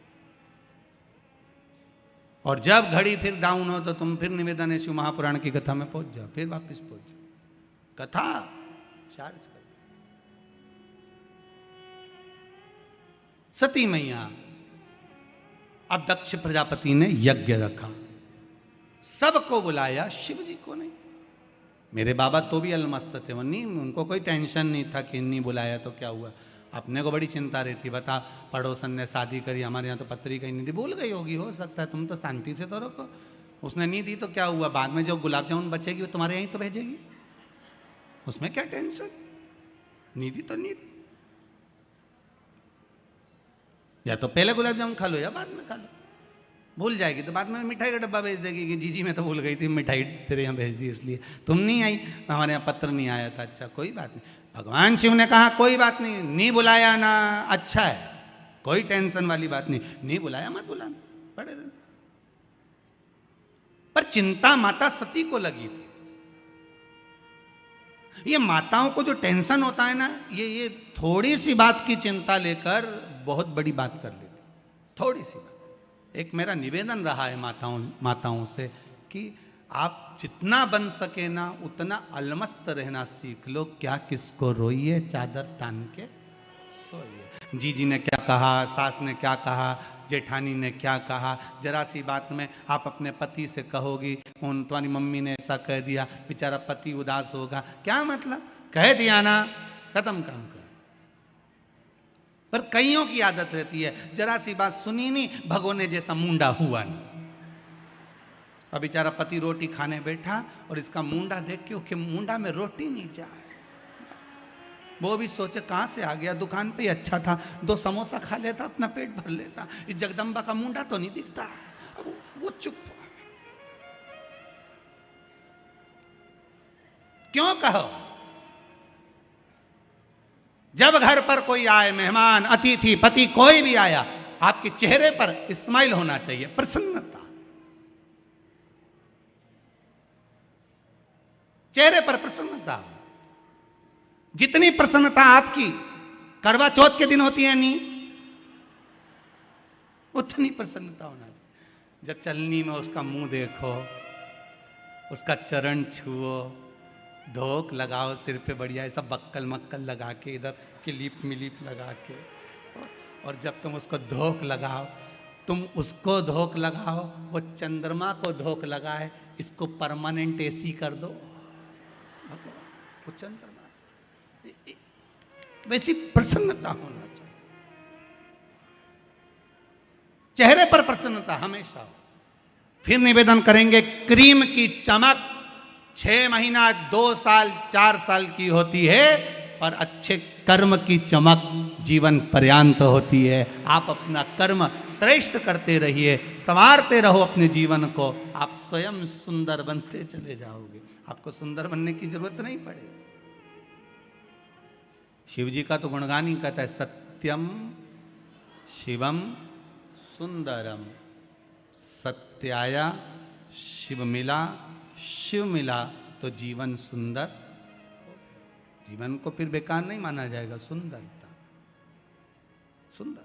और जब घड़ी फिर डाउन हो तो तुम फिर निवेदन शिव महापुराण की कथा में पहुंच जाओ, फिर वापस पहुंच जाओ, कथा चार्ज कर। सती मैया, अब दक्ष प्रजापति ने यज्ञ रखा, सबको बुलाया, शिव जी को नहीं। मेरे बाबा तो भी अलमस्त थे, वो नहीं, उनको कोई टेंशन नहीं था कि नहीं बुलाया तो क्या हुआ। अपने को बड़ी चिंता रहती, बता पड़ोसन ने शादी करी, हमारे यहाँ तो पत्री कहीं नहीं दी, भूल गई होगी, हो सकता है, तुम तो शांति से तो रखो। उसने नहीं दी तो क्या हुआ, बाद में जो गुलाब जामुन बचेगी वो तुम्हारे यहीं तो भेजेगी, उसमें क्या टेंशन। नहीं दी तो नहीं दी, या तो पहले गुलाब जामुन खा लो या बाद में खा लो। भूल जाएगी तो बाद में मिठाई का डब्बा भेज देगी कि जीजी मैं तो भूल गई थी, मिठाई तेरे यहाँ भेज दी इसलिए, तुम नहीं आई, हमारे यहाँ पत्र नहीं आया था। अच्छा कोई बात नहीं, भगवान शिव ने कहा कोई बात नहीं, नहीं बुलाया ना अच्छा है, कोई टेंशन वाली बात नहीं, नहीं बुलाया मत बुलाना, पड़े रहना। पर चिंता माता सती को लगी थी। ये माताओं को जो टेंशन होता है ना, ये थोड़ी सी बात की चिंता लेकर बहुत बड़ी बात कर लेती, थोड़ी सी बात। एक मेरा निवेदन रहा है माताओं से कि आप जितना बन सके ना उतना अलमस्त रहना सीख लो, क्या किसको रोइए, चादर तान के सोइए। जीजी ने क्या कहा, सास ने क्या कहा, जेठानी ने क्या कहा, जरा सी बात में आप अपने पति से कहोगी उन तुम्हारी मम्मी ने ऐसा कह दिया, बेचारा पति उदास होगा, क्या मतलब, कह दिया ना, खत्म काम कर। पर कईयों की आदत रहती है, जरा सी बात सुनी नहीं, भगोने जैसा मुंडा हुआ नहीं। अब बेचारा पति रोटी खाने बैठा और इसका मुंडा देख के उसके मुंडा में रोटी नहीं जाए, वो भी सोचे कहाँ से आ गया, दुकान पे ही अच्छा था, 2 समोसा खा लेता, अपना पेट भर लेता, इस जगदम्बा का मुंडा तो नहीं दिखता। अब वो चुप, क्यों कहो। जब घर पर कोई आए, मेहमान, अतिथि, पति, कोई भी आया, आपके चेहरे पर स्माइल होना चाहिए, प्रसन्नता, चेहरे पर प्रसन्नता। जितनी प्रसन्नता आपकी करवा चौथ के दिन होती है नहीं, उतनी प्रसन्नता होना चाहिए। जब चलनी में उसका मुंह देखो, उसका चरण छुओ, धोक लगाओ सिर पे बढ़िया ऐसा बक्कल मक्कल लगा के, इधर क्लिप मिलिप लगा के, और जब तुम उसको धोक लगाओ, तुम उसको धोक लगाओ, वो चंद्रमा को धोक लगाए, इसको परमानेंट एसी कर दो भगवान, वो चंद्रमा से, वैसी प्रसन्नता होना चाहिए, चेहरे पर प्रसन्नता हमेशा हो। फिर निवेदन करेंगे, क्रीम की चमक 6 महीना, 2 साल, 4 साल की होती है, पर अच्छे कर्म की चमक जीवन पर्यांत होती है। आप अपना कर्म श्रेष्ठ करते रहिए, संवारते रहो अपने जीवन को, आप स्वयं सुंदर बनते चले जाओगे, आपको सुंदर बनने की जरूरत नहीं पड़ेगी। शिव जी का तो गुणगान ही कहता है, सत्यम शिवम सुंदरम, सत्याया शिव मिला, शिव मिला तो जीवन सुंदर, जीवन को फिर बेकार नहीं माना जाएगा, सुंदरता, सुंदर।